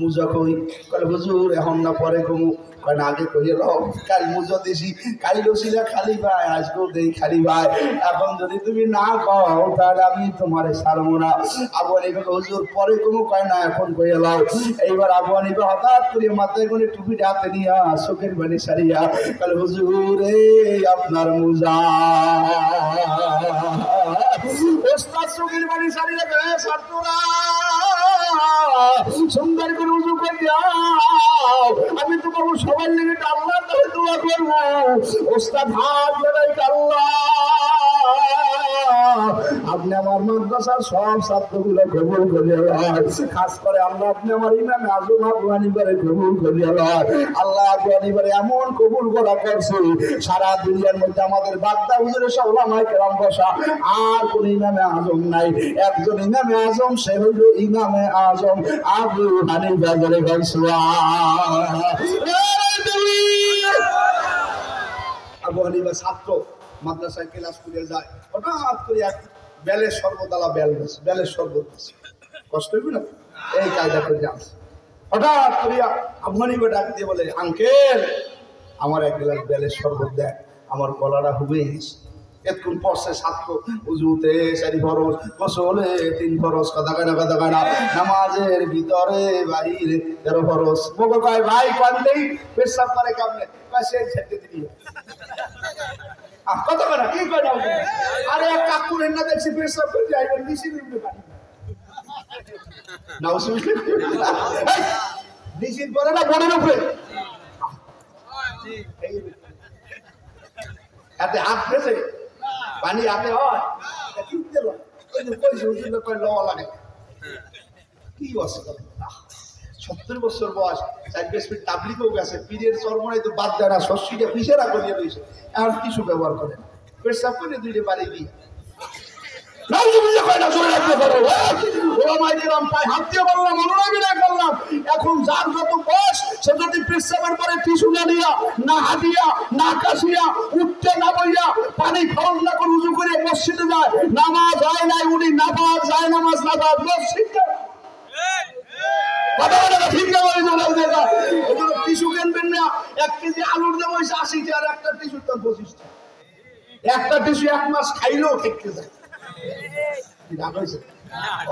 মুজা কই? কয় হুজুর এখন না পরে কমু, কয় না আগে কইয়ে দাও, কাল মুজা দিছি, কাল ছিল খালি ভাই, আজকেও দেই খালি ভাই, এখন যদি তুমি না কও তাহলে আমি তোমার ছাড়বো না। আবু হানিফা হুজুর পরে কমু, কয় না এখন কইয়ে দাও। এইবার আবু হানিফা হঠাৎ করে মাথায় করে টুপিটা হাতে নিয়া চোখের পানি সারিয়া কয় হুজুর এই আপনার মুজা। ওস্তাদ চোখের পানি সারিয়া কয় ছাত্ররা সুন্দর করে উজু করে দাও, আমি তোমাকে সবাই লেগে আল্লাহর কাছে দোয়া করবো। ওস্তাদ হাত ধরে আল্লাহ আপনি আমার মাদ্রাসার সব ছাত্রগুলো কবুল করিয়া লয়, খাস করে আল্লাহ আপনি আমার ইমামে আজম আবু হানিফারে কবুল করিয়া লয়। আল্লাহ আবু হানিফারে এমন কবুল করা করছে, সারা দুনিয়ার মধ্যে আমাদের বাগদা হুজুরের সব ওলামায়ে কেরাম বসা আর কোন ইমামে আজম নাই, একজন ইমামে আজম, সে হইল ইমামে আজম আবু হানিফা। বলে আবু হানিফা ছাত্র মাদ্রাসায় ক্লাস করে যায়, হঠাৎ করে এক বেলের শরবত আলা বেলের শরবত কষ্ট হইবে না, এই কায়দা করে আসে। হঠাৎ করিয়া আবু হানিফা ডাক দিয়ে বলে, আঙ্কেল আমার এক গ্লাস বেলের শরবত দেয়, আমার গলাটা হুবে গেছে। এতক্ষণ পড়ছে ছাত্র, উজুতে 4 ফরজ, গোসলে 3 ফরজ, কথা কয় না, নামাজের ভিতরে বাইরে 13 ফরজ। বগো কয় ভাই কান্দেই পেশাব করে কামনে, কয় সেই ছেড়ে দিবি। কথা কয় না, কি কয় না, আরে এক কাকুরের না দেখছি পেশাব করে যাইবেন নিচে নিতে পারি না, নিচে পরে না বনের উপরে হাতে হাত ফেসে পানি হাতে হয় কি অবস্থা। 70 বছর বয়স, 4 ফিট তাবলিগও গেছে, পীরের চরমনাই তো বাদ দেয় না, শস্যিটা পিছেরা করিয়ে রয়েছে, এখন কিছু ব্যবহার করে না, পেশাব করে 2 বাড়ি দিয়ে এখন যার যত বয়স সে যদি পেশাবের পরে টিস্যু না দিয়া, না হাতিয়া, না কাশিয়া, উঠতে না বইয়া, পানি খরচ না করে উজু করে মসজিদে যায়, নামাজ হয় নাই, উনি নামাজ যায়, নামাজ নামাজ মসজিদ টিস্যু কিনবেন না, 1 কেজি আলুর দাম হয়েছে 80 টাকা, আর একটা টিস্যুর দাম 25 টাকা। একটা টিস্যু 1 মাস খাইলেও খেতে যায়।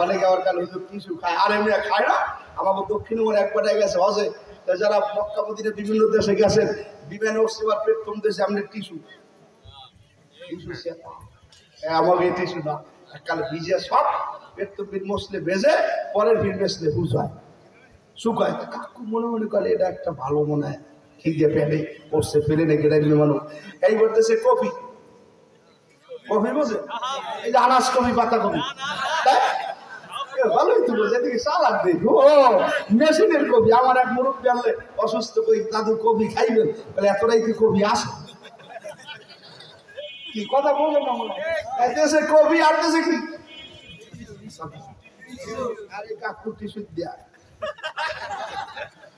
অনেকে আবার কাল হুজুর টিস্যু খায়, আর এমনি খায় না। আমাকে দক্ষিণে মোড় একবার গেছে হজে, যারা মক্কা মদিনা বিভিন্ন দেশে গেছেন, বিমানে উঠছে বা প্রথম দেশে আমরা টিস্যু আমাকে এই টিস্যু না, কালে ভিজে সব পেট্রোল মশলে ভেজে পরের ভিড় বেসলে বুঝায় শুকায়। কাকু মনে মনে করে এটা একটা ভালো মনে হয়, খিদে পেলে পড়ছে ফেলে নাকি রাখলে মানুষ এই বলতেছে কফি কফি বোঝে, এই যে আনাজ কফি, পাতা কফি, ভালোই তো বোঝে, এদিকে সালাদ দিই, ও মেশিনের কফি। আমার এক মুরব্বী আনলে অসুস্থ কই, দাদু কফি খাইবেন, বলে এতটাই কি কফি আসে, কি কথা বলবেন না মনে হয় কফি আর দেশে কি আরে কাকু টিস্যু দিয়া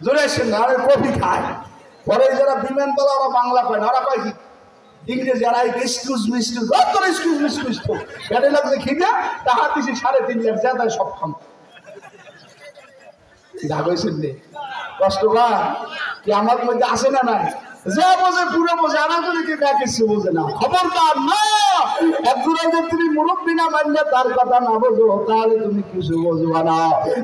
জোরে আসেন না, আরে কফি খায়। পরে যারা বিমান বলা ওরা বাংলা কয় না, ওরা কয় কি ইংরেজি, আর এক্সকিউজ মি এক্সকিউজ তো গাড়ি লাগছে খিদা, টাকা দিছি 3.5 লাখ, যা সব খাম জাগইছেন নে কষ্ট বা কি আমার মধ্যে আসে না নাই, যা বোঝে পুরো বোঝে, আনাজুরিকে কা কিছু বোঝে না। খবরদার না, একজনের যে তুমি মুরব্বী না মানলে তার কথা না বোঝো, তাহলে তুমি কিছু বুঝবা না।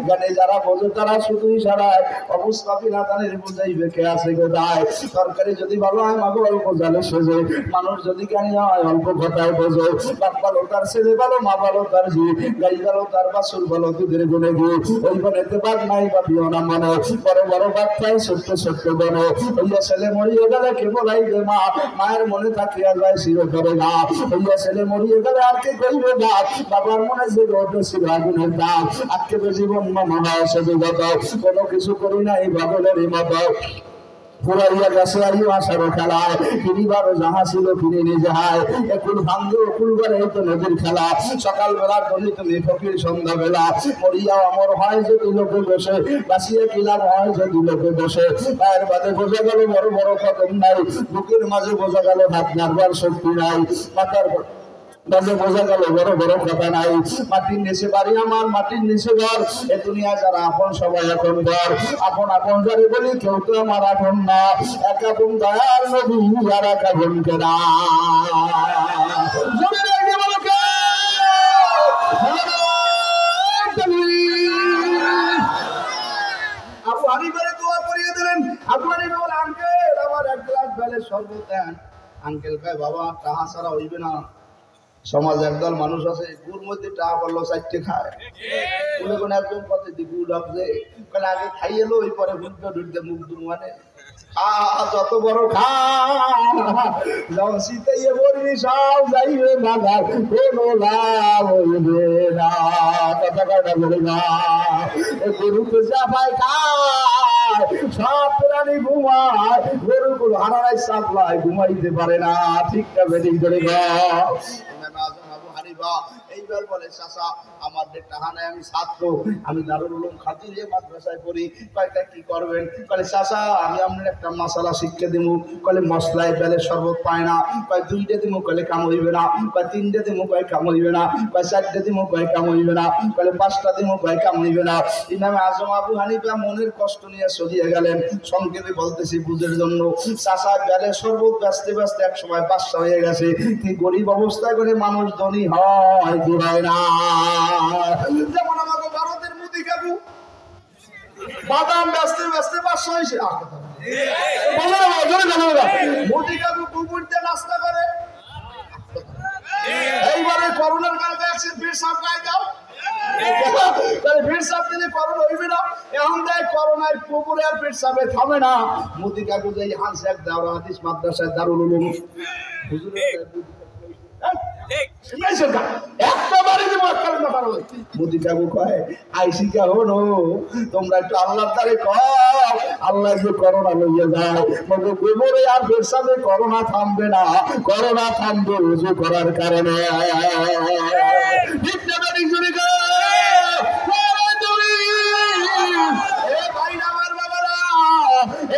গানে যারা বোঝে তারা শুধু ইশারায় অবস্থাপি না তাদের বুঝাইবে কে আছে কোথায়। তরকারি যদি ভালো হয় মাগো অল্প জালে সোজে, মানুষ যদি জ্ঞানী হয় অল্প কথায় বোঝো। বাপ ভালো তার ছেলে ভালো, মা ভালো তার জি, গাই ভালো তার বাছুর ভালো, দুধের গুণে গিয়ে ওই বনেতে বাদ নাই বা দিও না মানো, বড় বড় বাদ খাই ছোট্ট ছোট্ট বনো। ওইয়া ছেলে মরিয়ে গেলে কে বলাইবে মা, মায়ের মনে থাকিয়া যায় চিরতরে না। ওইয়া ছেলে মরিয়ে গেলে আর কে কইবে না, বাবার মনে যে রোদে ছিল আগুনের দাম। আজকে জীবন মনে হয় সে বিগত, কোনো কিছু করি না এই বাদলের মতো। পুরাইয়া গেছে আইও আসার খেলায়, কিনিবারও যাহা ছিল কিনে নিয়ে যায়। একুল ভাঙ্গে অকুল করে তো নদীর খেলা, সকালবেলা বলি তুমি ফকির সন্ধ্যাবেলা। মরিয়াও আমর হয় যদি লোকে বসে, বাঁচিয়ে কিলার হয় যদি লোকে বসে। পায়ের বাদে বোঝা গেল বড় বড় কদম নাই, বুকের মাঝে বোঝা গেল হাত নাড়বার শক্তি নাই, মাথার বাজে বোঝা গেল বড় বড় কথা নাই। মাটির নিচে বাড়ি আমার, মাটির নিচে ঘর, এ দুনিয়া যারা আপন সবাই এখন ঘর। আপন আপন যারে বলি কেউ তো আমার আপন না, এক আপন দয়ার নবী আর এক আপন কেনা। আবু হানিফারে দোয়া করিয়ে দিলেন। আবু হানিফা বলে আঙ্কেল আমার 1 গ্লাস বেলের শরবত দেন। আঙ্কেল কয় বাবা টাকা ছাড়া হইবে না, সমাজ একদল মানুষ আছে গুড় মধ্যে টাকা পড়লো 4টে খায়, কোন কোন একজন পথে গুড় লাগছে, আগে খাইয়ে লো ওই পরে ঘুরতে ঢুকতে মুখ দুর মানে যত বড় খা যখন শীতাইয়ে বলবি সব যাইবে বাজার কোনো লাভ হইবে না। কথা কথা বলি না, গরু তো চাপায় খায়, সব প্রাণী ঘুমায়, গরুগুলো হারায় চাপলায় ঘুমাইতে পারে না। ঠিক না বেঠিক ধরে এইবার বলে চাচা আমার টাকা নাই, আমি ছাত্র, আমি দারুল উলুম খাদিজা মাদ্রাসায় পড়ি। কয়টা কি করবেন? বলে চাচা আমি আপনার একটা মশলা শিক্ষা দিব। কলে মশলায় বেলে শরবত পায় না। কয় দুইটা দিব, কলে কাম হইবে না। কয় তিনটে দিব, কয় কাম হইবে না। কয় চারটে দিব, কয় কাম হইবে না। কলে পাঁচটা দিব, কয় কাম হইবে না। ইমামে আজম আবু হানিফা মনের কষ্ট নিয়ে চলিয়ে গেলেন। সংক্ষেপে বলতেছি বুঝের জন্য, চাচা বেলে শরবত বেচতে বেচতে এক সময় বাদশা হয়ে গেছে। কি গরিব অবস্থায় করে মানুষ ধনী হয় কি হয় না? যেমন আমাকে ভারতের মুদি কাকু বাদাম বেচতে বেচতে বাদশা হয়েছে। মুদি কাকু কুকুর দিয়ে নাস্তা করে। এইবারে করোনার কারণে আছে ফির সাপ গায়ে দাও, তাহলে ফির সাপ দিলে করোনা হইবে না। এখন দেয় করোনায় কুকুরে আর ফির সাপে থামে না। মুদি কাকু যাই হানছে এক দাওরা হাদিস মাদ্রাসায় দারুল উলুম মোদি কাকু কয় আইসি কেন তোমরা একটু আল্লাহর দ্বারে কও, আল্লাহ যে করোনা লইয়ে যায়। গোবরে আর বেরসাবে করোনা থামবে না, করোনা থামবে উজু করার কারণে।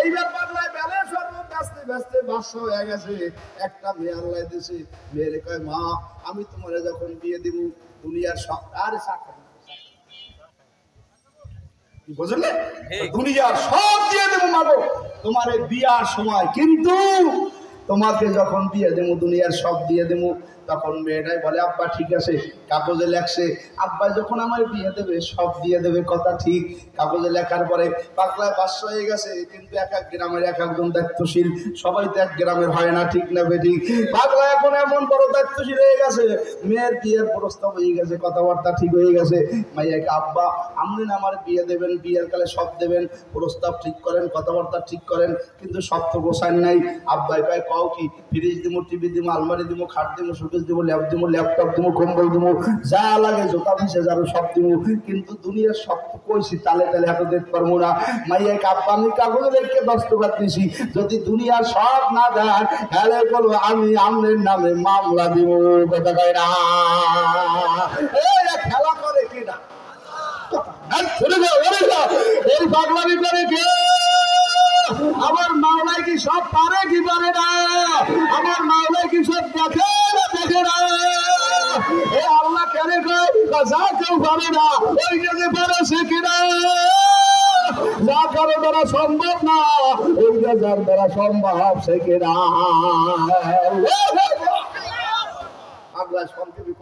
এইবার বাংলায় বেলা সর্বত ব্যস্তে ব্যস্তে বাদশা হয়ে গেছে। একটা মেয়ে আল্লাহ দিয়েছে, মেয়েরে কয় মা আমি তোমার যখন বিয়ে দিব দুনিয়ার সব আর বুঝলে দুনিয়ার সব দিয়ে দেবো মাগো তোমার বিয়ার সময়, কিন্তু তোমাকে যখন বিয়ে দেবো দুনিয়ার সব দিয়ে দেবো। তখন মেয়েটাই বলে আব্বা ঠিক আছে, কাগজে লেখছে আব্বা যখন আমার বিয়ে দেবে সব দিয়ে দেবে, কথা ঠিক। কাগজে লেখার পরে পাগলায় বাদশা হয়ে গেছে, কিন্তু এক এক গ্রামের এক একজন দায়িত্বশীল, সবাই তো এক গ্রামের হয় না, ঠিক না বেঠিক? পাগলা এখন এমন বড় দায়িত্বশীল হয়ে গেছে, মেয়ের বিয়ের প্রস্তাব হয়ে গেছে, কথাবার্তা ঠিক হয়ে গেছে। মাইয়াকে আব্বা আপনি না আমার বিয়ে দেবেন, বিয়ের কালে সব দেবেন, প্রস্তাব ঠিক করেন, কথাবার্তা ঠিক করেন, কিন্তু সব তো গোসাইন নাই। আব্বাই কয় কও কি? ফ্রিজ দিব, টিভি দিব, আলমারি দিব, খাট দিব, সুকেশ দিব, ল্যাপ দিব, ল্যাপটপ দিব, কম্বল দিব, যা লাগে জোতা পিছে যাবে সব দিব, কিন্তু দুনিয়ার সব কইছি তালে তালে এত দেখতে পারবো না। মাইয়া আব্বা আমি কাগজে রেখে দস্তখত দিছি, যদি দুনিয়ার সব না দেন তাহলে বলবো আমি আমনের নামে মামলা দিব। কথা কয় না, খেলা করে কিনা এই পাগলামি করে কে? আমার মাওলাই কি সব পারে কি পারে না? আমার মাওলাই কি সব দেখে না দেখে না? এ আল্লাহ কেন কয় যা কেউ পারে না ওইটা যে পারে সে কিনা? যা কারো দ্বারা সম্ভব না ওইটা যার দ্বারা সম্ভব সে কিনা? আল্লাহ সংক্ষেপে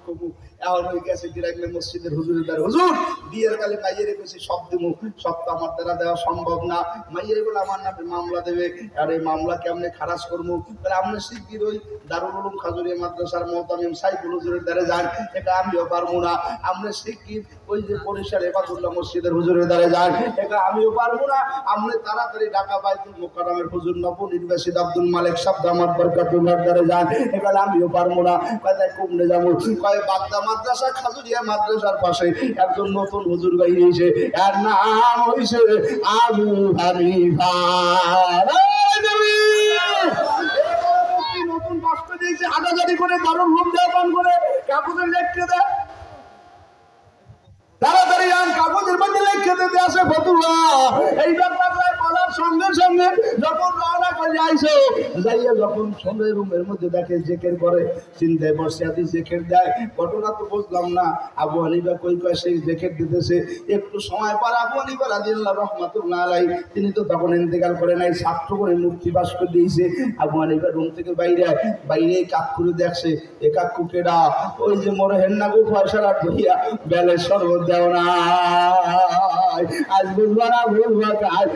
কবু এখন হয়ে গেছে গ্রামের মসজিদের হুজুরের দ্বারা, হুজুর বিয়ের কালে মাইয়ের রেখেছি সব দেবো, সব তো আমার দ্বারা দেওয়া সম্ভব না। মাইয়ের বলে আমার নামে মামলা দেবে, আর এই মামলা কেমনে খারাজ করবো? তাহলে আপনি শিগগির ওই দারুল উলুম খাজুরিয়া মাদ্রাসার মোহতামিম সাইফুল হুজুরের দ্বারা যান, এটা আমিও পারবো না। আপনি শিগগির ওই যে বরিশাল এবাদুল্লাহ মসজিদের হুজুরের দ্বারা যান, এটা আমিও পারবো না। আপনি তাড়াতাড়ি ঢাকা বাইতুল মোকাররমের হুজুর নবনির্বাচিত আব্দুল মালিক সাহেব দামাত বরকাতুল্লাহর দ্বারা যান, এটা আমিও পারবো না। কয় কমনে যাবো? কয় বাগদা মাদ্রাসা খাজুরিয়া মাদ্রাসার পাশে একজন নতুন হুজুর বাইরেছে, এর নাম হইছে আবু হানিফা। নতুন বাস্ত দিয়েছে, হাঁটাজারি করে দারুণ ঘুম দেওয়া পান করে কাগজের লেখতে দেয়, তাড়াতাড়ি আন কাগজের মধ্যে লেখে দিতে আসে ফতুয়া। এই ব্যাপারটায় বলার সঙ্গে সঙ্গে যখন রওনা করে আইসো যাইয়া যখন সন্ধ্যে রুমের মধ্যে দেখে জেকের করে চিন্তায় বসে আদি জেকের দেয়। ঘটনা তো বুঝলাম না, আবু হানিফা কই কয় সেই জেকের দিতেছে। একটু সময় পর আবু হানিফা রাদিয়াল্লাহু রাহমাতুল্লাহ আলাইহি তিনি তো তখন ইন্তেকাল করে নাই, ছাত্র করে মুক্তি বাস করে দিয়েছে। আবু হানিফা রুম থেকে বাইরে কাক করে দেখছে, এ কাকু কেডা? ওই যে মোর হেন্নাগু পয়সারা ধরিয়া বেলে সর্বত দেও না, আজ বুঝবা না বুঝবা কাজ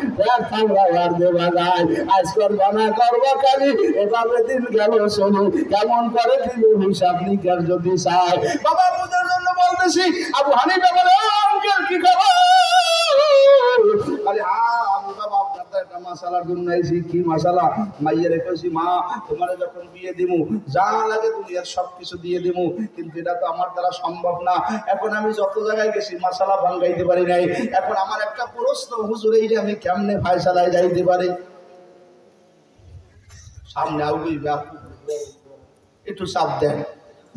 আর দেবা যায়, আজ করবা না করবা কালি। এভাবে দিন গেল শোনো কেমন করে দিল হিসাব নিকার যদি চাই। বাবা বুঝার জন্য বলতেছি, আবু হানিফা বলে আঙ্কেল কি খবর? আরে হ্যাঁ আবু বাবা আপনার একটা মাসালার জন্য আইছি। কি মাসালা? মাইয়ের কইছি মা তোমারে যখন বিয়ে দিমু যা লাগে দুনিয়ার সবকিছু দিয়ে দিমু, কিন্তু এটা তো আমার দ্বারা সম্ভব না। এখন আমি যত জায়গায় গেছি মাসালা ভাঙ্গাইতে পারি নাই। এখন আমার একটা প্রশ্ন, হুজুর এই যে আমি কেমনে ফায়সালায় যাইতে পারি? সামনে আউগই একটু চাপ দেন,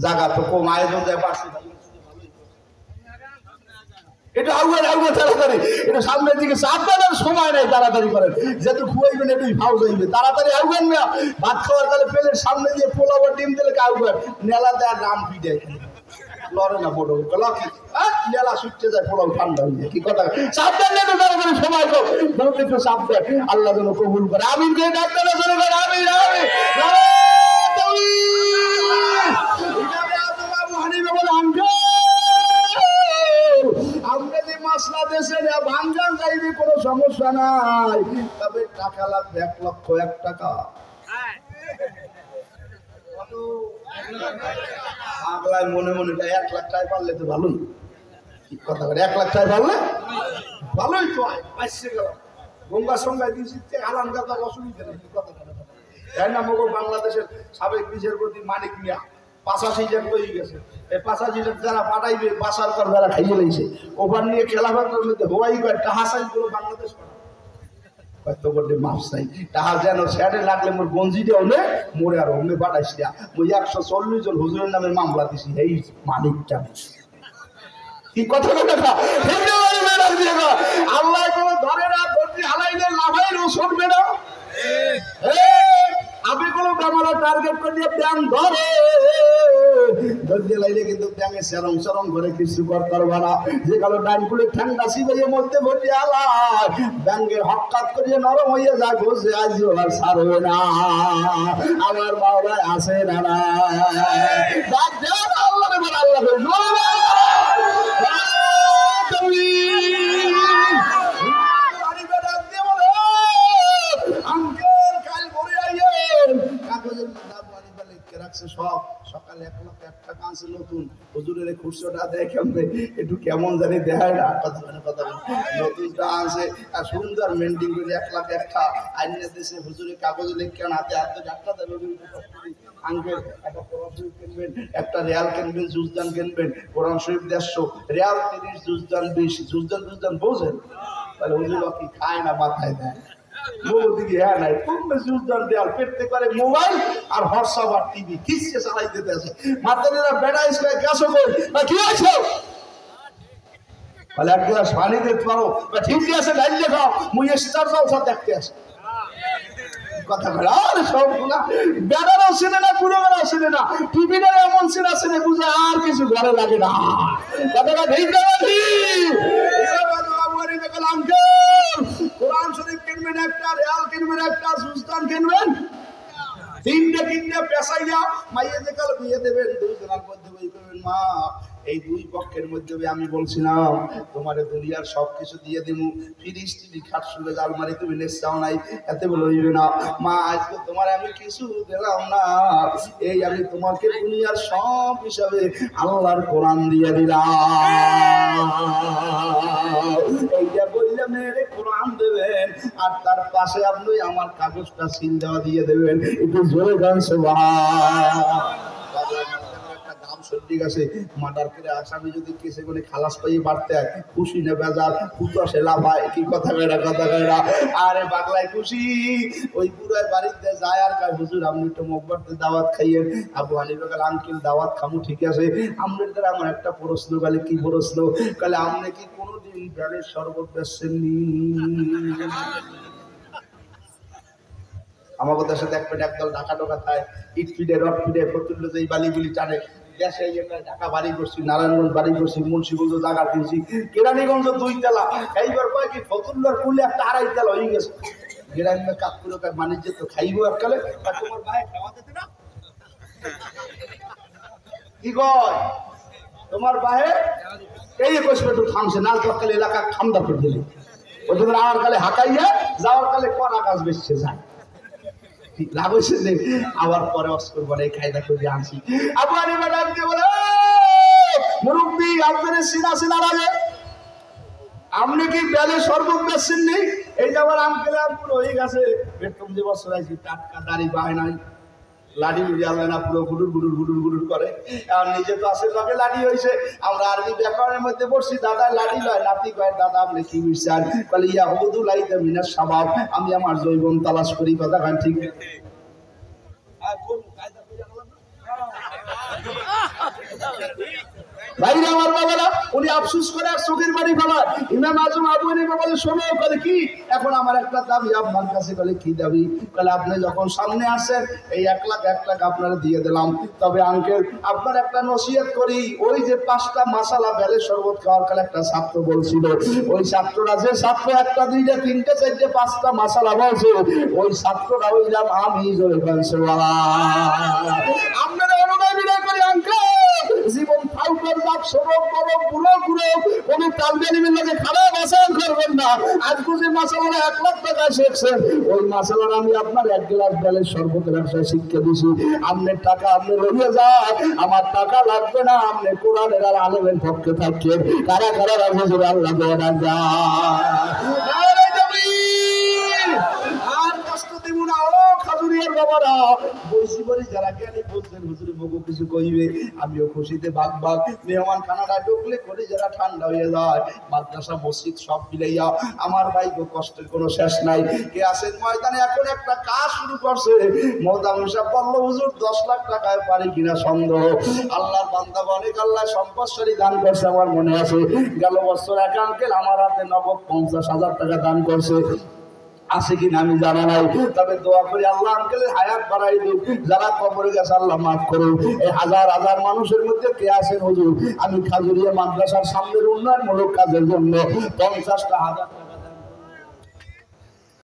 জায়গা তো কম, আয়োজন দেয় পারছি এটা আউগের আউগে তাড়াতাড়ি, এটা সামনের দিকে চাপ দেওয়ার সময় নেই, তাড়াতাড়ি করেন, যেহেতু খুয়াইবেন একটু ফাউজ হইবে, তাড়াতাড়ি আউগেন না। ভাত খাওয়ার কালে পেলের সামনে দিয়ে পোলাও ডিম দিলে আউগেন, নেলা দেয় রাম পিঠে লড়ে না বড় লকি নেলা ছুটতে যায়, পোলাও ঠান্ডা হয়ে যায়। কি কথা চাপ দেন না, তাড়াতাড়ি সময় কম, বহুত একটু চাপ দেন, আল্লাহ যেন কবুল করে। আমিন কে ডাক্তার শুরু করে, আমিন আমিন। আবু হানিফা বলে আমরা যে মাসলা দেশে ভাঙ্গান যাইবে কোনো সমস্যা নাই, তবে টাকা লাগবে 1,01,000 টাকা। আগলায় মনে মনে 1 লাখ টাকা পারলে তো ভালোই। কথা বলে 1 লাখ টাকা পারলে ভালোই তো আসছে গেল গঙ্গা সঙ্গায় দিয়েছি আলাম গাদা অসুবিধা নেই। কথা তাই না? মগো বাংলাদেশের সাবেক বিচারপতি মানিক মিয়া 85 লাখ হয়ে গেছে। এই 85 লাখ যারা পাঠাইবে বাসার কর যারা খাইয়ে লাইছে, ওভার নিয়ে খেলাফতের মধ্যে হওয়াই করে টাহাসাই করে বাংলাদেশ কত বড় মাপ চাই। টাহা যেন স্যাডে লাগলে মোর গঞ্জি দেও নে মোরে আর অমনে পাঠাইছি না। ওই 140 জন হুজুরের নামে মামলা দিছি এই মানিকটা। কি কথা কথা আল্লাহ কোনো ধরে না, ধরতে হালাইলে লাভাই শুনবে না। আপনি কোনো ব্যাপারে টার্গেট করে দিয়ে ব্যাং ধরে ধরতে লাইলে কিন্তু ব্যাঙে সেরম সেরম করে কিছু করতে না। যে কালো ডাইনগুলো ঠান্ডা শিবের মধ্যে ভর্তি আলার ব্যাঙ্গের হকাত করিয়ে নরম হইয়া যায়, বসে আজ আর ছাড়বে না। আমার মাওলায় আসে না না আল্লাহ আল্লাহ সব সকালে 1,01,000 টাকা আছে নতুন হুজুরের খুরশোটা দেখে একটু কেমন জানি দেখায় না। কথা কথা নতুনটা আছে আর সুন্দর মেন্টিং করে 1,01,000 টাকা আইনে দেশে হুজুরের কাগজে লিখে হাতে হাতে ডাক্তার দেবে। আঙ্কেল একটা কোরআন শরীফ কিনবেন, একটা রিয়াল কিনবেন, জুজদান কিনবেন, কোরআন শরীফ 150, রিয়াল 30, জুজদান 20, জুজদান বোঝেন? তাহলে হুজুর কি খায় না মাথায় দেয় দিকে হ্যাঁ নাই কমবে জুজদান দেয়াল পেটতে করে মোবাইল আর হোয়াটসঅ্যাপ আর টিভি কিসে চালাই দিতে আছে। মাতারিরা বেড়া ইসকে গেছো কই না কি হইছে? বলে এক গ্লাস পানি দিতে পারো বা ঠিক আছে ডাইল খাও, মুই স্টার জলসা দেখতে আসি। কথা বলে আর সবগুলা বেড়ারও ছিল না, পুরোবেলাও ছিল না, টিভিটার এমন ছিল আসলে বুঝে আর কিছু ঘরে লাগে না। কথাটা ঠিক না? কোরআন শরীফ কিনবেন একটা, রিয়াল কিনবেন একটা, সুস্তান কিনবেন, তিনটে কিনলে পেশাইয়া মাইয়ে যে কাল বিয়ে দেবেন 2 জনের মধ্যে বই করবেন। মা এই 2 পক্ষের মধ্যে আমি বলছিলাম তোমারে দুনিয়ার সবকিছু দিয়ে দিমু, ফ্রিজ টিভি খাট শুলে আলমারি তুমি নেছাও নাই, এতে বলে হইবে না। মা আজকে তোমার আমি কিছু দিলাম না, এই আমি তোমাকে দুনিয়ার সব হিসাবে আল্লাহর কোরআন দিয়ে দিলাম। এইটা বললে মেরে কোরআন দেবেন আর তার পাশে আপনি আমার কাগজটা সিল দেওয়া দিয়ে দেবেন। একটু জোরে গান মার্ডার করে আসামি যদি কেসে করে খালাস পাইয়ে বাড়তে হয় খুশি না বেজার ফুটাসে লাভ হয়। কি কথা বেড়া কথা বেড়া আরে বাংলায় খুশি। ওই পুরাই বাড়িতে যায় আর কাজ হুজুর আপনি একটু মকবরতে দাওয়াত খাইয়েন। আবু হানিফা কাল আঙ্কেল দাওয়াত খামু ঠিক আছে, আপনার দ্বারা আমার একটা প্রশ্ন কালে কি প্রশ্ন কালে আপনি কি কোনোদিন বেড়ের শরবত বেচছেননি? আমাদের দেশে দেখবেন একদল ঢাকা ঢোকা খায়, ইট ফিডে রড ফিডে ফতুল্য যে বালিগুলি টানে। দেশে ঢাকা বাড়ি করছি, নারায়ণগঞ্জ বাড়ি করছি, মুন্সিগঞ্জ জায়গা কিনছি, কেরানীগঞ্জ 2 তলা, এইবার কয় কি ফতুল্লার কুলে একটা 2.5 তলা হয়ে গেছে। গ্রামে কাজ করে বাণিজ্য তো খাইবো এককালে, তোমার ভাই খাওয়া দিতে না কি কয় তোমার ভাই এই 21 পেটু থামছে না সকালে এলাকা খামদা করে দিলে ওদের আর কালে হাঁকাইয়া যাওয়ার কালে কড়া গাছ বেসছে যায়। লাভ হয়েছে যে আবার পরে অস্কর বলে খাইদা করে আনছি। আবু হানিফা ডাক দিয়ে বলে মুরব্বি আপনাদের সিনা সিনা লাগে, আপনি কি বেলে শরবত বেচছেন নেই? এই যে আমার আঙ্কেল পুরো হয়ে গেছে, বেতন যে বছর আইছি টাটকা দাড়ি পায় নাই, লাঠি লুড়ি আনলে না পুরো গুডুর গুডুর গুডুর গুডুর করে। আর নিজে তো আসে লগে লাঠি হয়েছে। আমরা আরবি ব্যাকরণের মধ্যে পড়ছি, দাদা লাঠি লয়, নাতি কয় দাদা আপনি কি মিশান, বলে ইয়া হুদু লাইতে মিনাস সাবাব, আমি আমার জৈবন তালাশ করি। কথা কান ঠিক ভাইরা আমার বাবারা, উনি আফসোস করে আর চোখের বাড়ি ফেলায়। ইমাম আজম আবু হানিফা বলে শোনো, করে কি এখন আমার একটা দাবি আপনার কাছে। বলে কি দাবি? বলে আপনি যখন সামনে আসেন এই 1 লাখ আপনারা দিয়ে দিলাম, তবে আঙ্কেল আপনার একটা নসিহত করি, ওই যে 5টা মাসালা বেলে শরবত খাওয়ার কালে একটা ছাত্র বলছিল, ওই ছাত্ররা যে ছাত্র 1টা 2টা 3টে 4টে 5টা মাসালা বলছে, ওই ছাত্ররা ওইলাম আমি। জোরে বলছে আপনারা অনুদান বিদায় করি আঙ্কেল, জীবন ফাউটার বাপ সরব বরফ বুড়ো বুড়ো কোন তালবেলিমের লাগে খারাপ আসান করবেন না। আজকে যে মাসালারা 1 লাখ টাকা শিখছেন, ওই মাসালার আমি আপনার 1 গ্লাস বেলের শরবতের ব্যবসায় শিক্ষা দিছি। আপনার টাকা আপনি রয়ে যান, আমার টাকা লাগবে না। আপনি কোরআনের আর আলেমের পক্ষে থাকছেন। কারা কারা রাখবে জোরে আল্লাহ দেওয়া যায় আর কষ্ট দিব না। ও খাজুরিয়ার বাবারা, বৈশি বলি যারা জ্ঞানী বলছেন হুজুরে মগু কিছু কইবে, আমিও খুশিতে বাগ বাগ। মেহমান খানাটা ঢুকলে করে যারা ঠান্ডা হয়ে যায়, মাদ্রাসা মসজিদ সব মিলাইয়া আমার ভাই কষ্টের কোনো শেষ নাই। কে আছেন ময়দানে? এখন একটা কাজ শুরু করছে মোহতামিম সাহেব বলল হুজুর 10 লাখ টাকায় পারি কিনা সন্দেহ। আল্লাহর বান্দা অনেক আল্লাহ সম্পদশালী দান করছে, আমার মনে আছে গেল বছর এক আঙ্কেল আমার হাতে নগদ 50,000 টাকা দান করছে। আছে কিনা আমি জানা নাই, তবে দোয়া করি আল্লাহ আঙ্কেলের হায়াত বাড়াই দিন। যারা কবরে গেছে আল্লাহ মাফ করুন। এই হাজার হাজার মানুষের মধ্যে কে আছেন হুজুর আমি খাজুরিয়া মাদ্রাসার সামনের উন্নয়নমূলক কাজের জন্য 50,000 টাকা